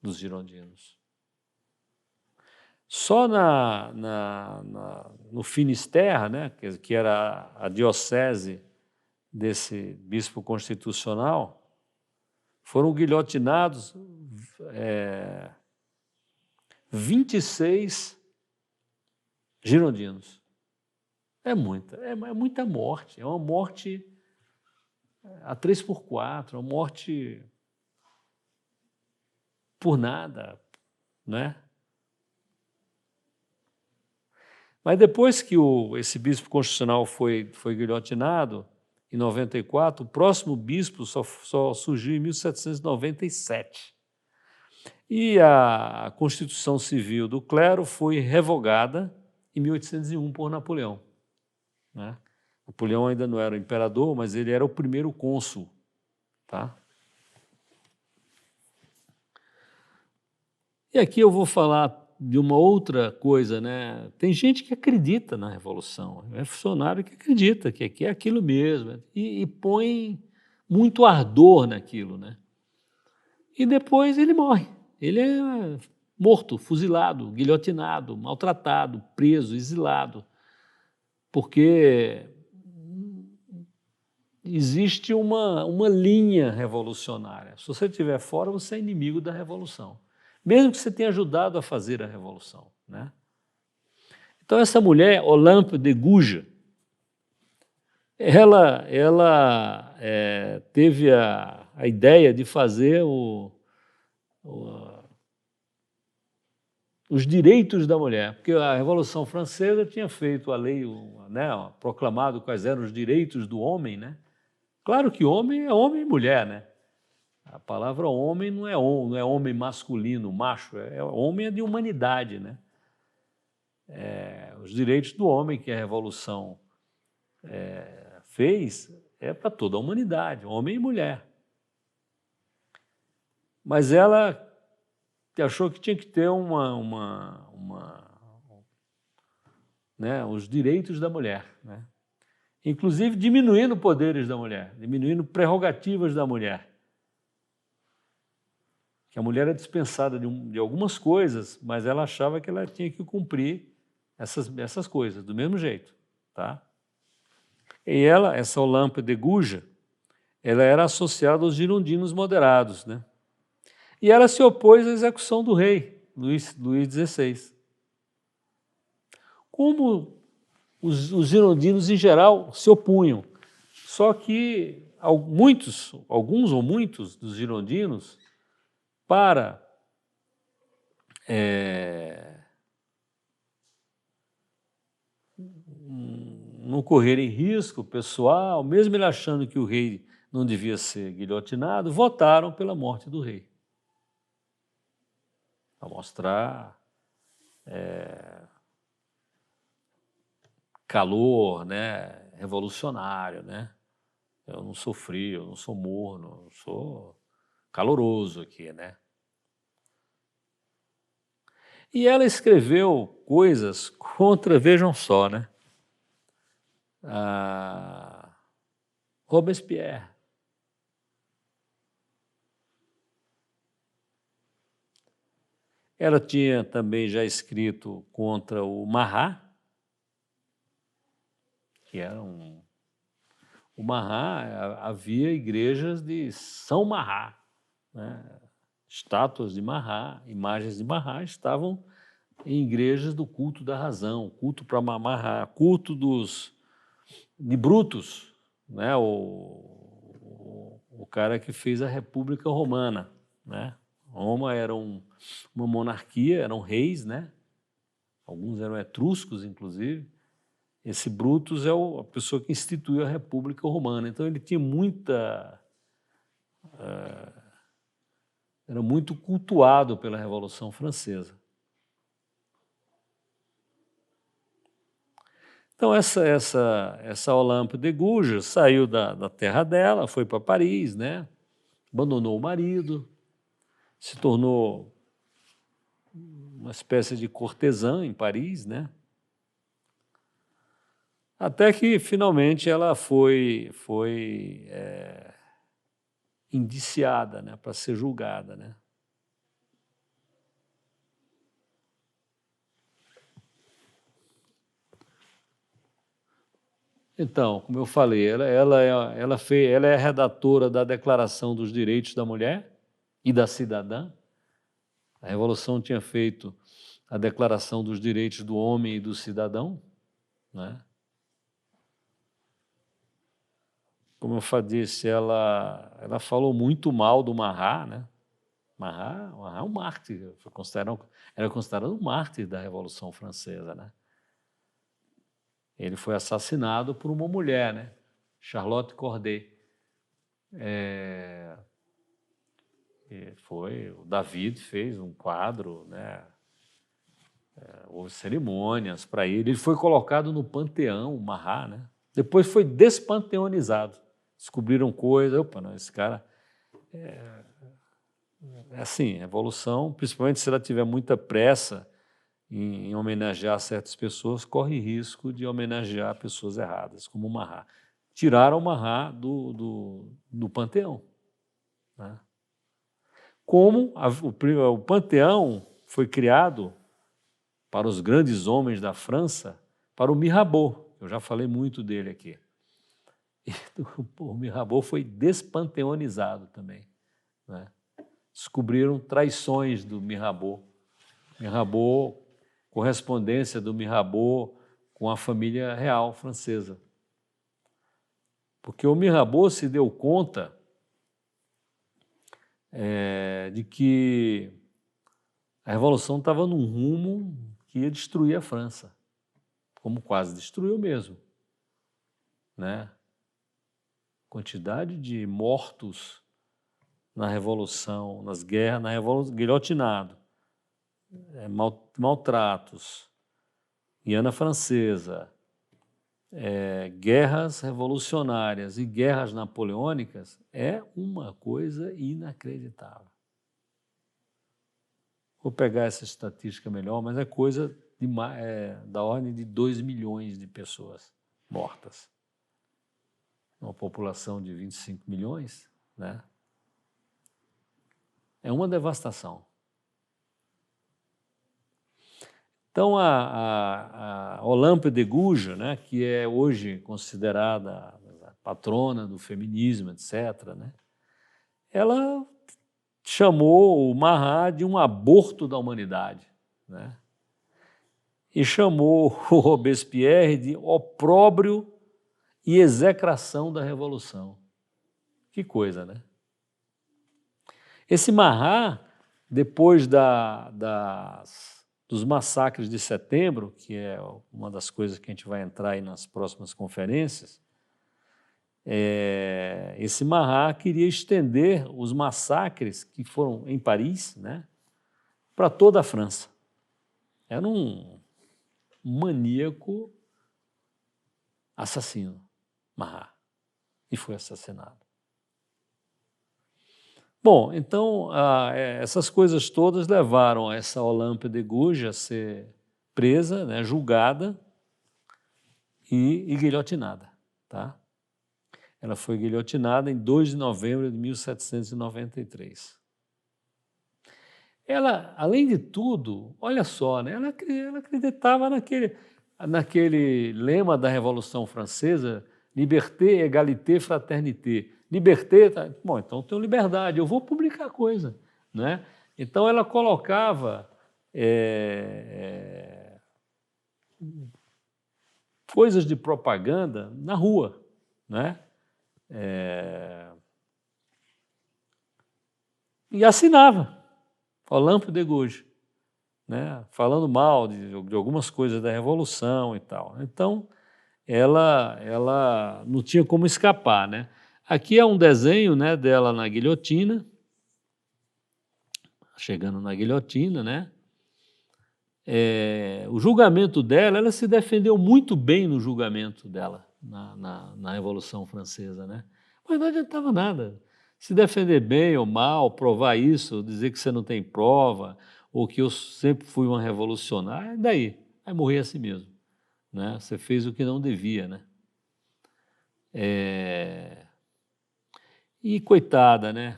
dos girondinos. Só no Finisterre, né, que era a diocese desse bispo constitucional, foram guilhotinados 26 girondinos. É muita morte. É uma morte a 3x4, uma morte por nada, né? Mas depois que esse bispo constitucional foi guilhotinado, em 94, o próximo bispo só surgiu em 1797. E a Constituição Civil do Clero foi revogada em 1801 por Napoleão, né? Napoleão ainda não era o imperador, mas ele era o primeiro cônsul, tá? E aqui eu vou falar de uma outra coisa, né? Tem gente que acredita na Revolução, é funcionário que acredita que é aquilo mesmo, e põe muito ardor naquilo, né? E depois ele morre. Ele é morto, fuzilado, guilhotinado, maltratado, preso, exilado, porque existe uma linha revolucionária. Se você estiver fora, você é inimigo da Revolução, mesmo que você tenha ajudado a fazer a Revolução, né? Então, essa mulher, Olympe de Gouges, ela teve a ideia de fazer os direitos da mulher, porque a Revolução Francesa tinha feito a lei, né, proclamado quais eram os direitos do homem, né? Claro que homem é homem e mulher, né? A palavra homem não é homem masculino, macho, homem é de humanidade, né? Os direitos do homem que a Revolução fez é para toda a humanidade, homem e mulher. Mas ela achou que tinha que ter né, os direitos da mulher, né? Inclusive diminuindo poderes da mulher, diminuindo prerrogativas da mulher. Que a mulher é dispensada de algumas coisas, mas ela achava que ela tinha que cumprir essas coisas, do mesmo jeito. Tá? E essa Olympe de Gouges, ela era associada aos girondinos moderados, né? E ela se opôs à execução do rei, Luís XVI. Como os girondinos, em geral, se opunham. Só que alguns ou muitos dos girondinos, para não correrem risco pessoal, mesmo ele achando que o rei não devia ser guilhotinado, votaram pela morte do rei. Para mostrar calor, né, revolucionário, né? Eu não sou frio, eu não sou morno, eu sou caloroso aqui, né? E ela escreveu coisas contra, vejam só, né? Robespierre. Ela tinha também já escrito contra o Marat, que era o Marat, havia igrejas de São Marat, né? Estátuas de Marat, imagens de Marat estavam em igrejas do culto da razão, culto para Marat, culto de Brutus, né? O cara que fez a República Romana, né? Roma era uma monarquia, eram reis, né? Alguns eram etruscos, inclusive. Esse Brutus é a pessoa que instituiu a República Romana. Então ele tinha era muito cultuado pela Revolução Francesa. Então essa Olympe de Gouges saiu da terra dela, foi para Paris, né? Abandonou o marido, se tornou uma espécie de cortesã em Paris, né? Até que finalmente ela foi indiciada, né, para ser julgada, né? Então, como eu falei, ela é a redatora da Declaração dos Direitos da Mulher e da Cidadã. A Revolução tinha feito a Declaração dos Direitos do Homem e do Cidadão, né? Como eu disse, ela falou muito mal do Marat, né? Marat é um mártir, era considerado um mártir da Revolução Francesa, né? Ele foi assassinado por uma mulher, né? Charlotte Corday. O David fez um quadro, né? Houve cerimônias para ele. Ele foi colocado no panteão, o Marat, né? Depois foi despanteonizado. Descobriram coisas. Opa, não, esse cara é assim, revolução, principalmente se ela tiver muita pressa em homenagear certas pessoas, corre risco de homenagear pessoas erradas, como o Marat. Tiraram o Marat do panteão, né? Como o panteão foi criado para os grandes homens da França, para o Mirabeau, eu já falei muito dele aqui. E o Mirabeau foi despanteonizado também, né? Descobriram traições do Mirabeau. Correspondência do Mirabeau com a família real francesa. Porque o Mirabeau se deu conta de que a Revolução estava num rumo que ia destruir a França, como quase destruiu mesmo, né? Quantidade de mortos na Revolução, nas guerras, na Revolução, guilhotinado, maltratos, Guiana Francesa, guerras revolucionárias e guerras napoleônicas é uma coisa inacreditável. Vou pegar essa estatística melhor, mas é coisa da ordem de 2 milhões de pessoas mortas. Uma população de 25 milhões, né? É uma devastação. Então, a Olympe de Gouges, né, que é hoje considerada a patrona do feminismo, etc., né, ela chamou o Marat de um aborto da humanidade, né, e chamou o Robespierre de opróbrio e execração da Revolução. Que coisa, né? Esse Marat, depois dos massacres de setembro, que é uma das coisas que a gente vai entrar aí nas próximas conferências, esse Marat queria estender os massacres que foram em Paris, né, para toda a França. Era um maníaco assassino, Marat, e foi assassinado. Bom, então, essas coisas todas levaram essa Olympe de Gouges a ser presa, né, julgada e guilhotinada. Tá? Ela foi guilhotinada em 2 de novembro de 1793. Ela, além de tudo, olha só, né, ela acreditava naquele lema da Revolução Francesa, liberté, égalité, fraternité. Liberté, tá, bom, então eu tenho liberdade, eu vou publicar coisa, né? Então ela colocava coisas de propaganda na rua, né? E assinava, Olympe de Gouges, né? Falando mal de algumas coisas da Revolução e tal. Então ela não tinha como escapar, né? Aqui é um desenho, né, dela na guilhotina, chegando na guilhotina, né? O julgamento dela, ela se defendeu muito bem no julgamento dela na Revolução Francesa, né? Mas não adiantava nada. Se defender bem ou mal, provar isso, dizer que você não tem prova, ou que eu sempre fui uma revolucionária, daí? Vai morrer assim mesmo, né? Você fez o que não devia, né? E coitada, né?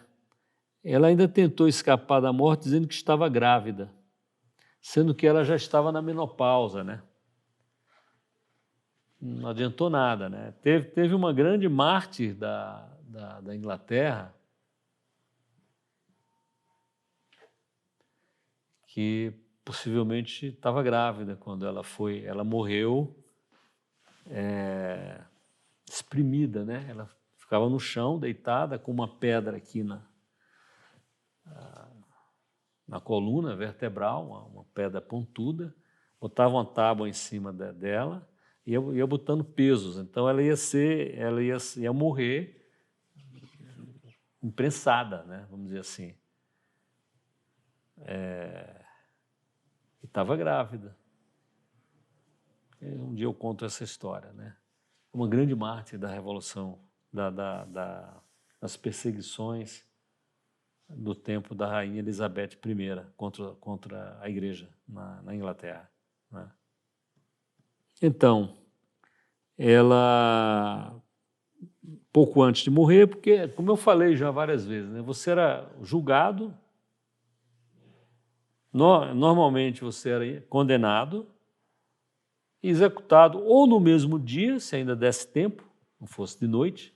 Ela ainda tentou escapar da morte dizendo que estava grávida, sendo que ela já estava na menopausa, né? Não adiantou nada, né? Teve uma grande mártir da Inglaterra que possivelmente estava grávida quando ela morreu exprimida, né? Ela ficava no chão, deitada, com uma pedra aqui na coluna vertebral, uma pedra pontuda, botava uma tábua em cima dela e ia botando pesos. Então ela ia morrer imprensada, né? Vamos dizer assim. E estava grávida. Um dia eu conto essa história, né? Uma grande mártir da Revolução, das perseguições do tempo da rainha Elizabeth I contra a igreja na Inglaterra, né? Então, ela, pouco antes de morrer, porque, como eu falei já várias vezes, né, você era julgado, normalmente você era condenado, executado ou no mesmo dia, se ainda desse tempo, não fosse de noite,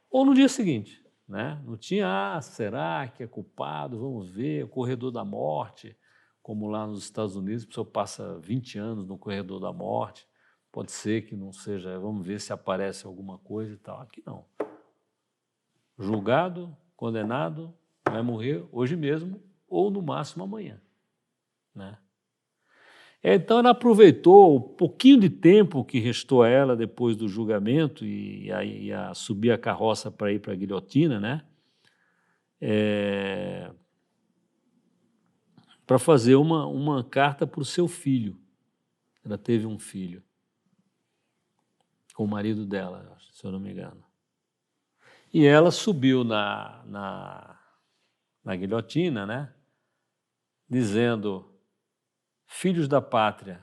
ou no dia seguinte, né? Não tinha, será que é culpado? Vamos ver, o corredor da morte, como lá nos Estados Unidos, a pessoa passa 20 anos no corredor da morte, pode ser que não seja, vamos ver se aparece alguma coisa e tal. Aqui não. Julgado, condenado, vai morrer hoje mesmo ou, no máximo, amanhã. Né? Então, ela aproveitou o pouquinho de tempo que restou a ela depois do julgamento e a subir a carroça para ir para a guilhotina, né? Para fazer uma carta para o seu filho. Ela teve um filho com o marido dela, se eu não me engano. E ela subiu na guilhotina, né? Dizendo: filhos da pátria,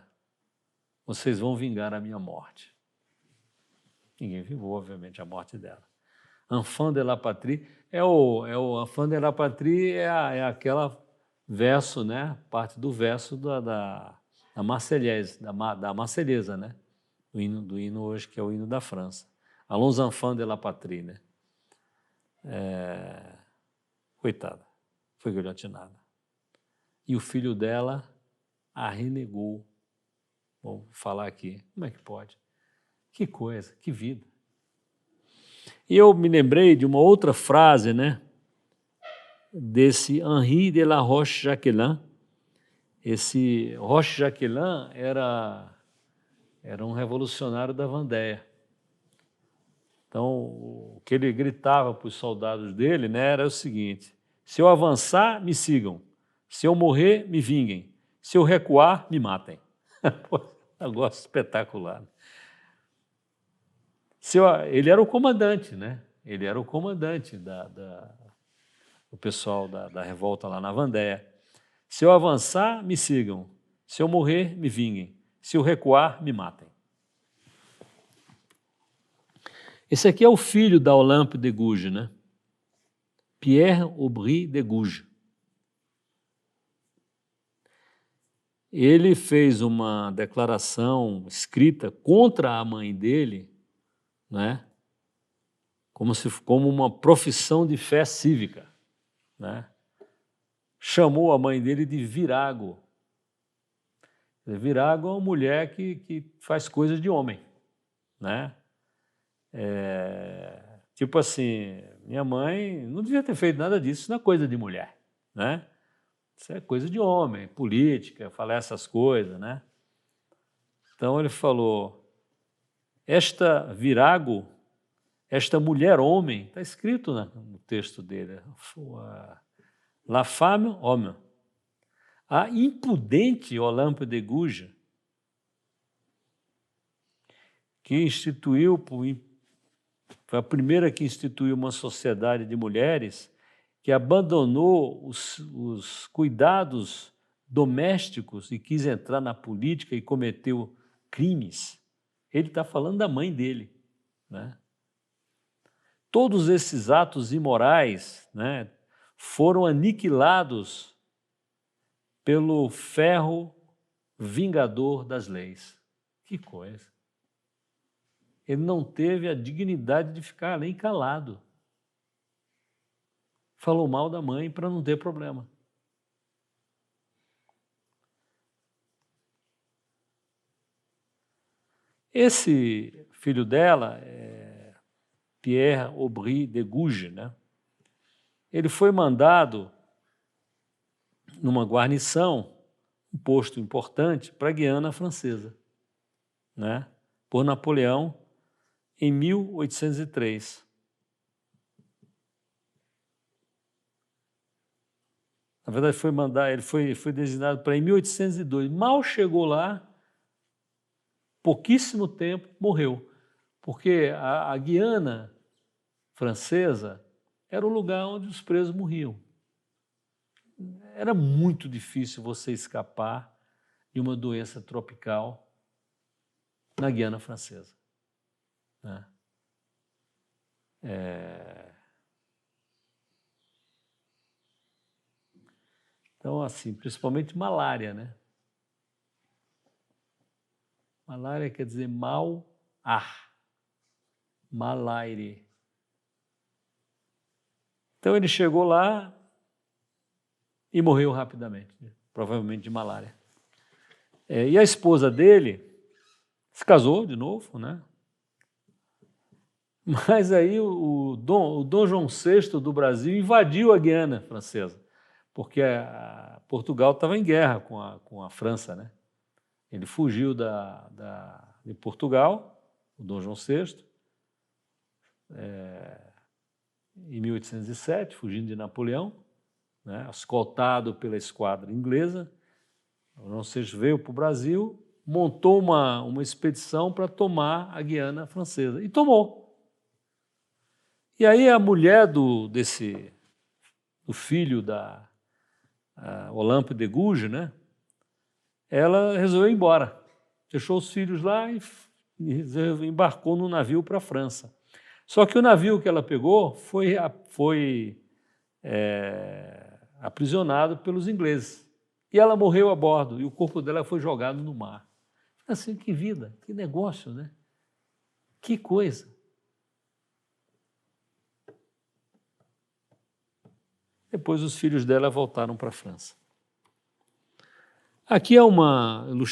vocês vão vingar a minha morte. Ninguém vingou, obviamente, a morte dela. Enfant de la patrie Enfant de la patrie é aquela verso, né? Parte do verso da Marseillaise, da Marselhesa, né? Do hino hoje, que é o hino da França. Allons enfants de la patrie, né? Coitada, foi guilhotinada. E o filho dela a renegou. Vou falar aqui, como é que pode? Que coisa, que vida. E eu me lembrei de uma outra frase, né? Desse Henri de la Roche-Jacquelin. Esse Roche-Jacquelin era um revolucionário da Vendéia. Então, o que ele gritava para os soldados dele, né, era o seguinte: se eu avançar, me sigam. Se eu morrer, me vinguem. Se eu recuar, me matem. Negócio espetacular. Ele era o comandante, né? Ele era o comandante do pessoal da revolta lá na Vendéia. Se eu avançar, me sigam. Se eu morrer, me vinguem. Se eu recuar, me matem. Esse aqui é o filho da Olympe de Gouges, né? Pierre Aubry de Gouges. Ele fez uma declaração escrita contra a mãe dele, né? Como uma profissão de fé cívica, né? Chamou a mãe dele de virago. Virago é uma mulher que faz coisas de homem, né? Tipo assim, minha mãe não devia ter feito nada disso, isso não é coisa de mulher, né? Isso é coisa de homem, política, falar essas coisas, né? Então ele falou: esta virago, esta mulher-homem, está escrito no texto dele, la femme homme, a impudente Olympe de Gouges, que foi a primeira que instituiu uma sociedade de mulheres, que abandonou os cuidados domésticos e quis entrar na política e cometeu crimes. Ele está falando da mãe dele, né? Todos esses atos imorais, né, foram aniquilados pelo ferro vingador das leis. Que coisa! Ele não teve a dignidade de ficar ali calado. Falou mal da mãe para não ter problema. Esse filho dela, Pierre Aubry de Gouges, né? Ele foi mandado numa guarnição, um posto importante, para a Guiana Francesa, né? Por Napoleão, em 1803. Na verdade, ele foi designado para em 1802. Mal chegou lá, pouquíssimo tempo, morreu. Porque a Guiana Francesa era o lugar onde os presos morriam. Era muito difícil você escapar de uma doença tropical na Guiana Francesa, né? Então, assim, principalmente malária, né? Malária quer dizer mal ar, malaire. Então ele chegou lá e morreu rapidamente, né? Provavelmente de malária. E a esposa dele se casou de novo, né? Mas aí o Dom João VI do Brasil invadiu a Guiana Francesa, porque Portugal estava em guerra com a França, né? Ele fugiu de Portugal, o Dom João VI, em 1807, fugindo de Napoleão, né? Escoltado pela esquadra inglesa. O Dom João VI veio para o Brasil, montou uma expedição para tomar a Guiana Francesa, e tomou. E aí a mulher do filho da Olympe de Gouges, né? Ela resolveu ir embora. Deixou os filhos lá e embarcou no navio para a França. Só que o navio que ela pegou foi aprisionado pelos ingleses. E ela morreu a bordo, e o corpo dela foi jogado no mar. Assim, que vida, que negócio, né? Que coisa. Depois os filhos dela voltaram para a França. Aqui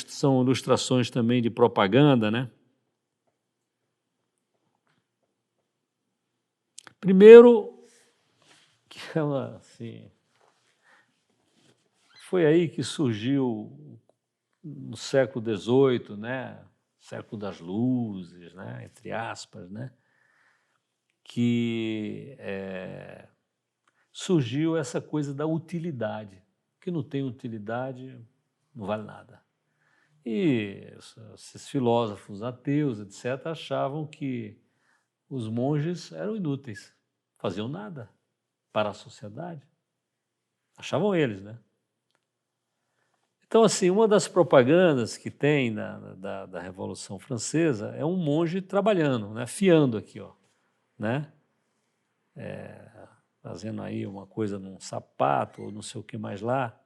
são ilustrações também de propaganda, né? Primeiro, que assim, foi aí que surgiu no século XVIII, né? Século das luzes, né? Entre aspas, né? Que surgiu essa coisa da utilidade. Que não tem utilidade, não vale nada. E esses filósofos ateus, etc., achavam que os monges eram inúteis, faziam nada para a sociedade. Achavam eles, né? Então, assim, uma das propagandas que tem da Revolução Francesa é um monge trabalhando, né? Fiando aqui, ó, né? Fazendo aí uma coisa num sapato ou não sei o que mais lá,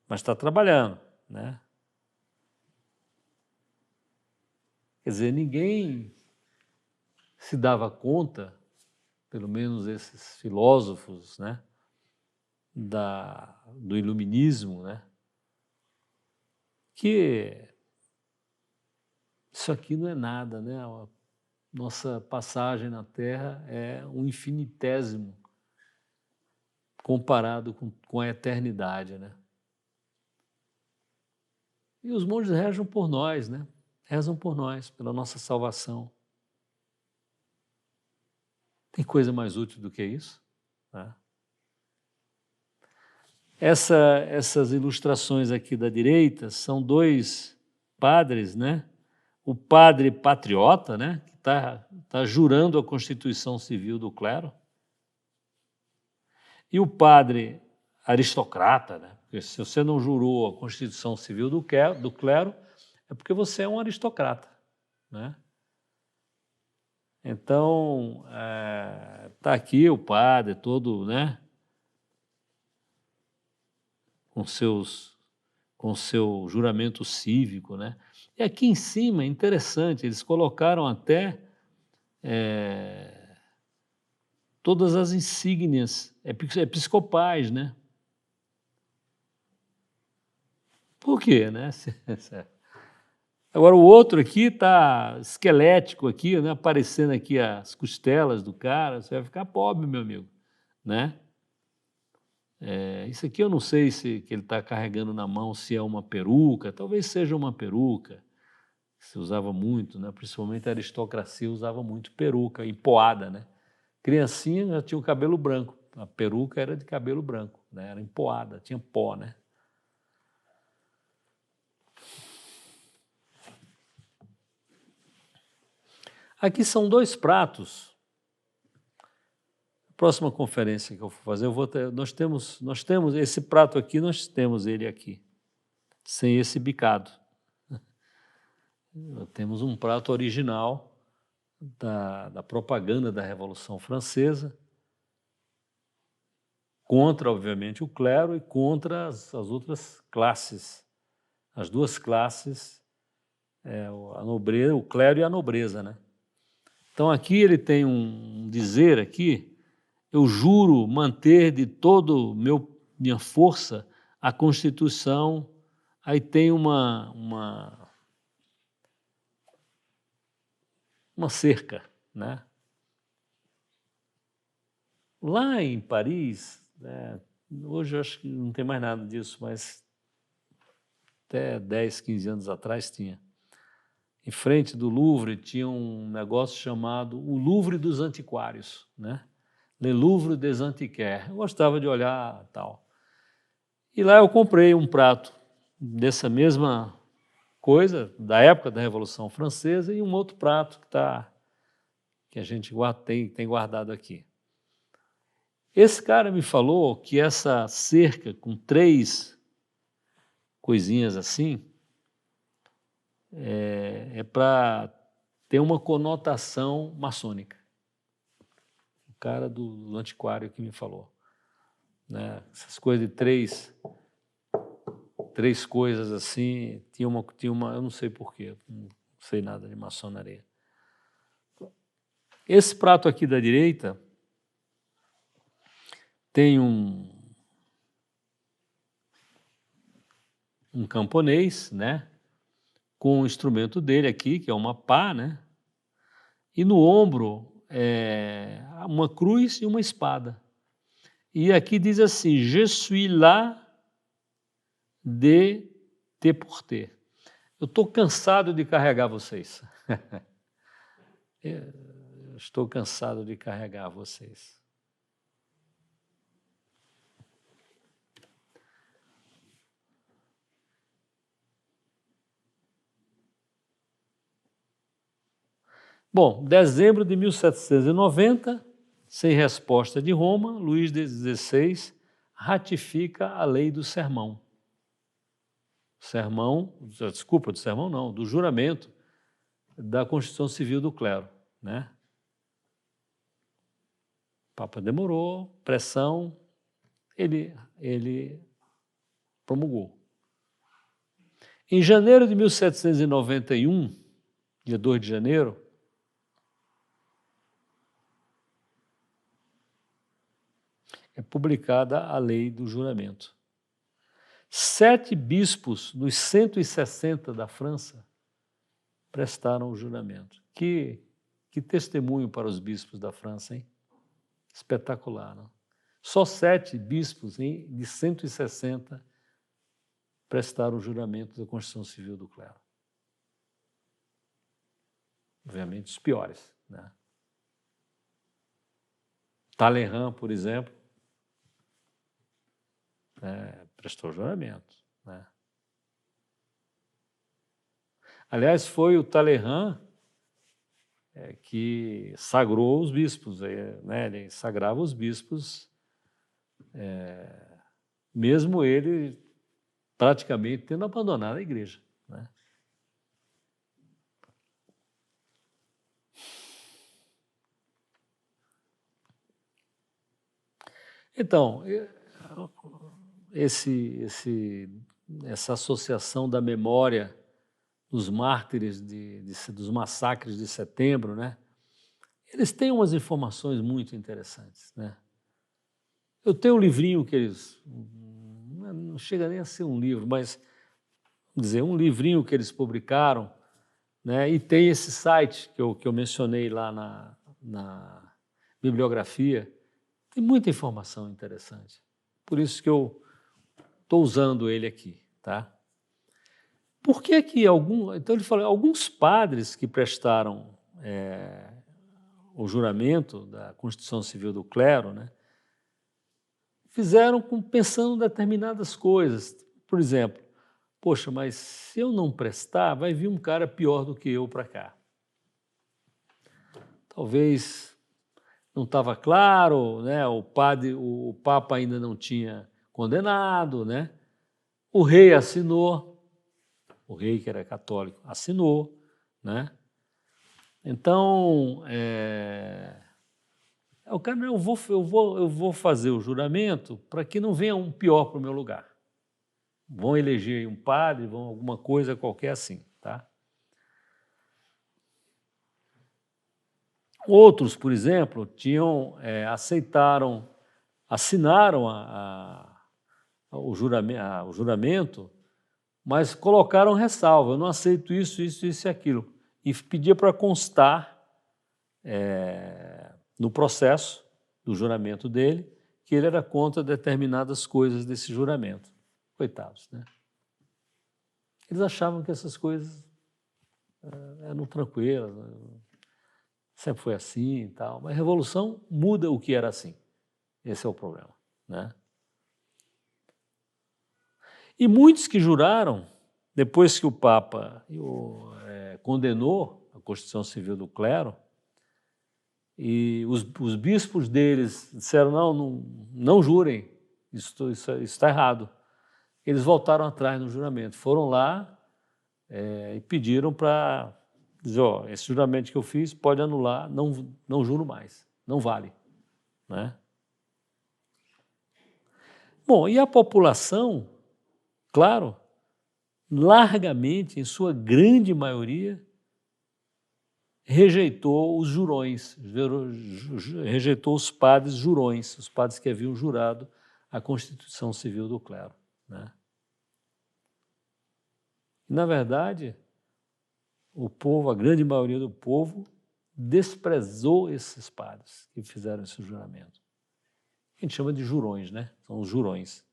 mas está trabalhando, né? Quer dizer, ninguém se dava conta, pelo menos esses filósofos, né, do iluminismo, né, que isso aqui não é nada, né? A nossa passagem na Terra é um infinitésimo comparado com a eternidade, né? E os monges rezam por nós, né? Rezam por nós, pela nossa salvação. Tem coisa mais útil do que isso? Né? Essas ilustrações aqui da direita são dois padres, né? O padre patriota, né? Que tá jurando a Constituição Civil do clero, e o padre aristocrata, né? Porque se você não jurou a Constituição Civil do clero, é porque você é um aristocrata, né? Então, tá aqui o padre todo, né? Com seu juramento cívico, né? E aqui em cima, é interessante, eles colocaram até todas as insígnias episcopais, né? Por quê, né? Agora o outro aqui está esquelético aqui, né? Aparecendo aqui as costelas do cara, você vai ficar pobre, meu amigo, né? Isso aqui eu não sei se que ele está carregando na mão, se é uma peruca, talvez seja uma peruca, se usava muito, né? Principalmente a aristocracia usava muito peruca, empoada, né? Criancinha já tinha o cabelo branco, a peruca era de cabelo branco, né? Era empoada, tinha pó, né? Aqui são dois pratos. Próxima conferência que eu for fazer, nós temos esse prato aqui, nós temos ele aqui, sem esse bicado. Temos um prato original da propaganda da Revolução Francesa, contra, obviamente, o clero e contra as outras classes, as duas classes, a nobreza, o clero e a nobreza, né? Então aqui ele tem um dizer aqui: eu juro manter de todo minha força a Constituição. Aí tem uma cerca, né? Lá em Paris, né, hoje eu acho que não tem mais nada disso, mas até 10, 15 anos atrás tinha. Em frente do Louvre tinha um negócio chamado o Louvre dos Antiquários, né? Le Louvre des Antiquaires. Eu gostava de olhar tal. E lá eu comprei um prato dessa mesma coisa, da época da Revolução Francesa, e um outro prato que a gente tem guardado aqui. Esse cara me falou que essa cerca com 3 coisinhas assim é para ter uma conotação maçônica. O cara do antiquário que me falou. Né? Essas coisas de três coisas assim, tinha uma, eu não sei porquê, não sei nada de maçonaria. Esse prato aqui da direita tem um camponês, né, com o instrumento dele aqui, que é uma pá, né, e no ombro uma cruz e uma espada. E aqui diz assim, je suis là de te porter. Eu estou cansado de carregar vocês. Estou cansado de carregar vocês. Bom, dezembro de 1790, sem resposta de Roma, Luís XVI ratifica a lei do sermão. Do sermão não, do juramento da Constituição Civil do Clero, né? O Papa demorou, pressão, ele promulgou. Em janeiro de 1791, dia 2 de janeiro, é publicada a lei do juramento. 7 bispos dos 160 da França prestaram o juramento. Que testemunho para os bispos da França, hein? Espetacular, não? Só 7 bispos de 160 prestaram o juramento da Constituição Civil do Clero. Obviamente os piores, né? Talleyrand, por exemplo, prestou juramento, né? Aliás, foi o Talleyrand que sagrou os bispos, né? Ele sagrava os bispos, mesmo ele praticamente tendo abandonado a igreja, né? Então, essa associação da memória dos mártires dos massacres de setembro, né? Eles têm umas informações muito interessantes, né? Eu tenho um livrinho que eles, não chega nem a ser um livro, mas, vamos dizer, um livrinho que eles publicaram, né? E tem esse site que eu mencionei lá na bibliografia, tem muita informação interessante. Por isso que eu estou usando ele aqui, tá? Por que então ele falou, alguns padres que prestaram o juramento da Constituição Civil do Clero, né, fizeram pensando em determinadas coisas. Por exemplo, poxa, mas se eu não prestar, vai vir um cara pior do que eu para cá. Talvez não estava claro, né? O Papa ainda não tinha condenado, né? O rei assinou, o rei que era católico assinou, né? Então, o cara, eu vou fazer o juramento para que não venha um pior para o meu lugar. Vão eleger um padre, vão alguma coisa qualquer assim, tá? Outros, por exemplo, assinaram o juramento, mas colocaram ressalva, eu não aceito isso e aquilo. E pedia para constar no processo do juramento dele, que ele era contra determinadas coisas desse juramento. Coitados, né? Eles achavam que essas coisas eram tranquilas, sempre foi assim e tal, mas a revolução muda o que era assim. Esse é o problema, né? E muitos que juraram, depois que o Papa condenou a Constituição Civil do Clero, e os bispos deles disseram, não jurem, isso está errado. Eles voltaram atrás no juramento, foram lá e pediram para dizer, esse juramento que eu fiz pode anular, não juro mais, não vale, né? Bom, e a população, claro, largamente, em sua grande maioria, rejeitou os jurões, rejeitou os padres jurões, os padres que haviam jurado a Constituição Civil do Clero, né? Na verdade, o povo, a grande maioria do povo, desprezou esses padres que fizeram esse juramento. A gente chama de jurões, né? São os jurões.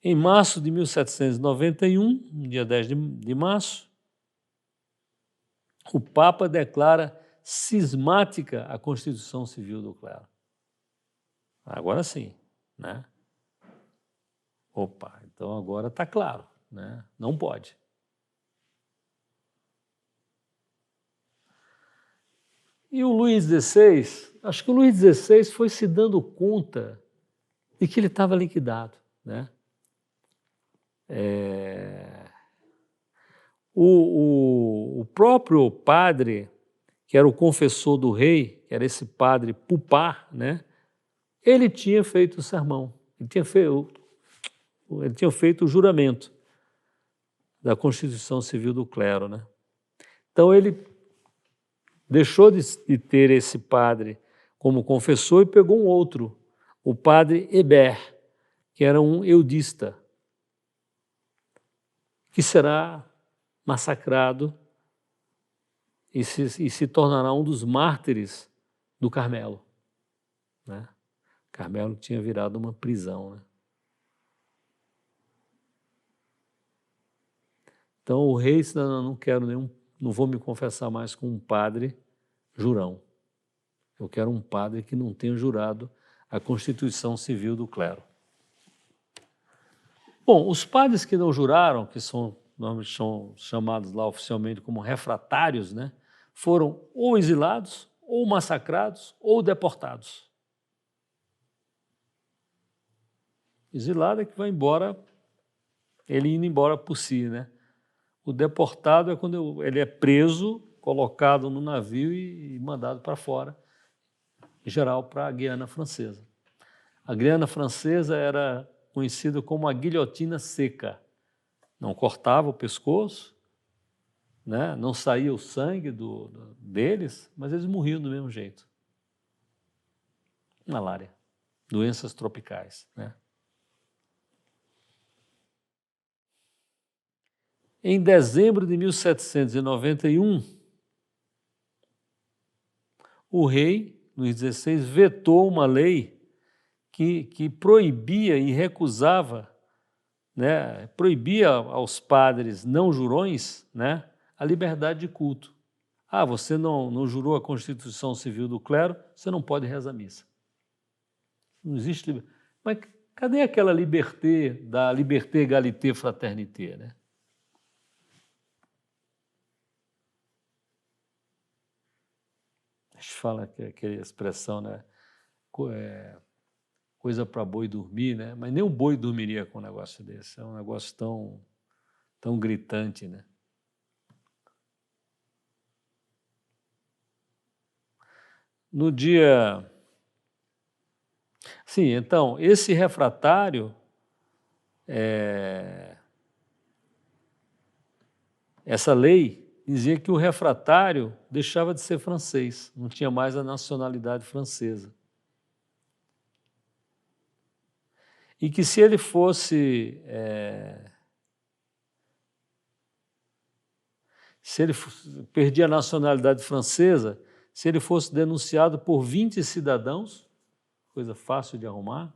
Em março de 1791, no dia 10 de março, o Papa declara cismática a Constituição Civil do Clero. Agora sim, né? Opa, então agora está claro, né? Não pode. E o Luís XVI, acho que o Luís XVI foi se dando conta de que ele estava liquidado, né? O próprio padre, que era o confessor do rei, que era esse padre Pupar, né? Ele tinha feito o sermão, ele tinha feito o juramento da Constituição Civil do Clero, né? Então ele deixou de ter esse padre como confessor e pegou um outro, o padre Hébert, que era um eudista, que será massacrado e se tornará um dos mártires do Carmelo, né? Carmelo tinha virado uma prisão, né? Então o rei disse, não quero não vou me confessar mais com um padre jurão. Eu quero um padre que não tenha jurado a Constituição Civil do Clero. Bom, os padres que não juraram, que normalmente são chamados lá oficialmente como refratários, né, foram ou exilados, ou massacrados, ou deportados. Exilado é que vai embora, ele indo embora por si, né? O deportado é quando ele é preso, colocado no navio e mandado para fora, em geral para a Guiana Francesa. A Guiana Francesa era conhecida como a guilhotina seca. Não cortava o pescoço, né? Não saía o sangue deles, mas eles morriam do mesmo jeito. Malária, doenças tropicais, né? Em dezembro de 1791, o rei, Luís XVI, vetou uma lei que proibia e recusava, né, proibia aos padres não jurões, né, a liberdade de culto. Você não jurou a Constituição Civil do Clero, você não pode rezar a missa. Não existe. Mas cadê aquela liberté, da liberté, égalité, fraternité, né? A gente fala aquela expressão, né? Coisa para boi dormir, né? Mas nem um boi dormiria com um negócio desse. É um negócio tão gritante, né? No dia... Sim, então, esse refratário, essa lei dizia que o refratário deixava de ser francês, não tinha mais a nacionalidade francesa. E que se ele fosse se ele perdia a nacionalidade francesa, se ele fosse denunciado por 20 cidadãos, coisa fácil de arrumar,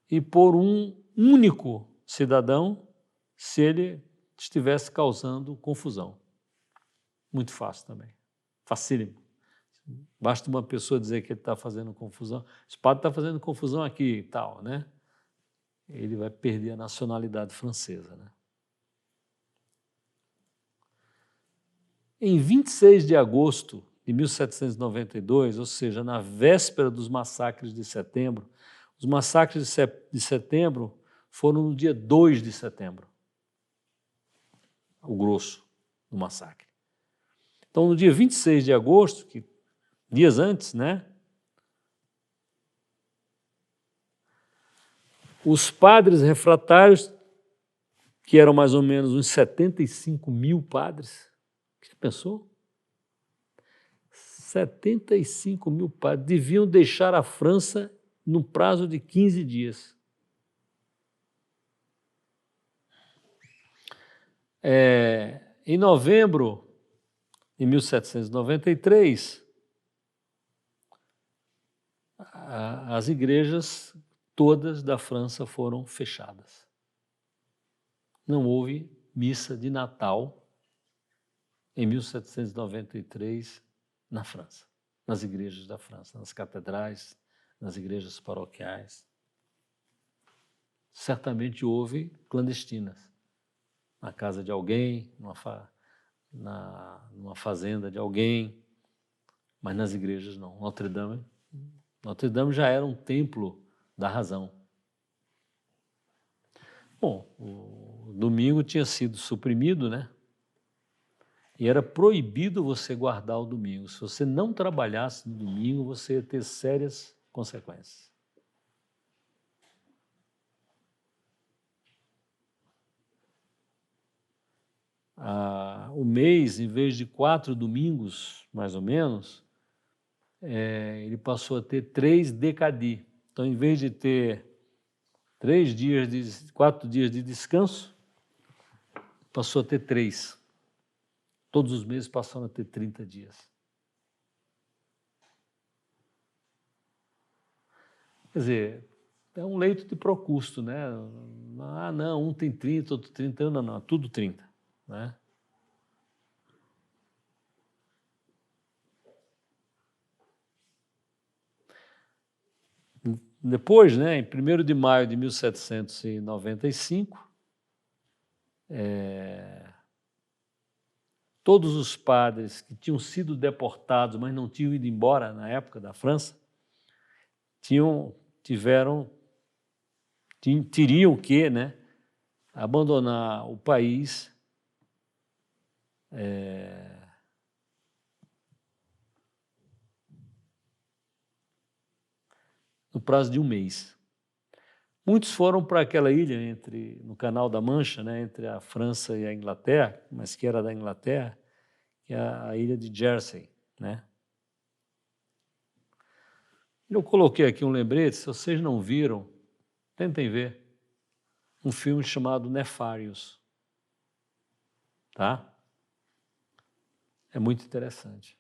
e por um único cidadão, se ele estivesse causando confusão. Muito fácil também, facílimo. Basta uma pessoa dizer que ele está fazendo confusão, esse padre está fazendo confusão aqui e tal, né? Ele vai perder a nacionalidade francesa, né? Em 26 de agosto de 1792, ou seja, na véspera dos massacres de setembro, os massacres de setembro foram no dia 2 de setembro, o grosso do massacre. Então, no dia 26 de agosto, dias antes, né, os padres refratários, que eram mais ou menos uns 75 mil padres, você pensou? 75 mil padres deviam deixar a França no prazo de 15 dias. Em novembro de 1793, as igrejas todas da França foram fechadas. Não houve missa de Natal em 1793 na França, nas igrejas da França, nas catedrais, nas igrejas paroquiais. Certamente houve clandestinas, na casa de alguém, numa fazenda de alguém, mas nas igrejas não. Notre Dame já era um templo da razão. Bom, o domingo tinha sido suprimido, né? E era proibido você guardar o domingo. Se você não trabalhasse no domingo, você ia ter sérias consequências. O mês, em vez de 4 domingos, mais ou menos, ele passou a ter 3 decadi. Então, em vez de ter 4 dias de descanso, passou a ter 3. Todos os meses passaram a ter 30 dias. Quer dizer, é um leito de Procusto, né? Ah, não, um tem 30, outro 30, não, tudo 30, né? Depois, né, em 1º de maio de 1795, todos os padres que tinham sido deportados, mas não tinham ido embora na época da França, teriam que, né, abandonar o país no prazo de um mês. Muitos foram para aquela ilha no Canal da Mancha, né, entre a França e a Inglaterra, mas que era da Inglaterra, que é a ilha de Jersey, né? Eu coloquei aqui um lembrete, se vocês não viram, tentem ver, um filme chamado Nefários, tá? É muito interessante.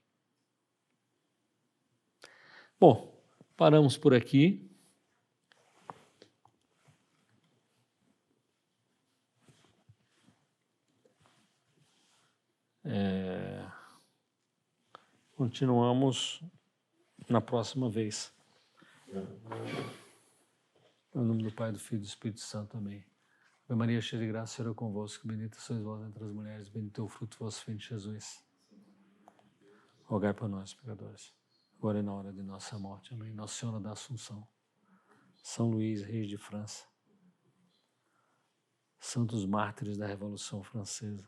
Bom, paramos por aqui. Continuamos na próxima vez. Em nome do Pai, do Filho e do Espírito Santo. Amém. Ave Maria, cheia de graça, o Senhor é convosco. Bendita sois vós entre as mulheres, bendito é o fruto do vosso ventre, Jesus. Rogai por nós, pecadores, agora e na hora de nossa morte. Amém. Nossa Senhora da Assunção, São Luís, rei de França, santos mártires da Revolução Francesa,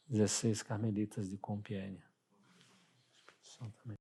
16 carmelitas de Compiègne. Espírito Santo, amém.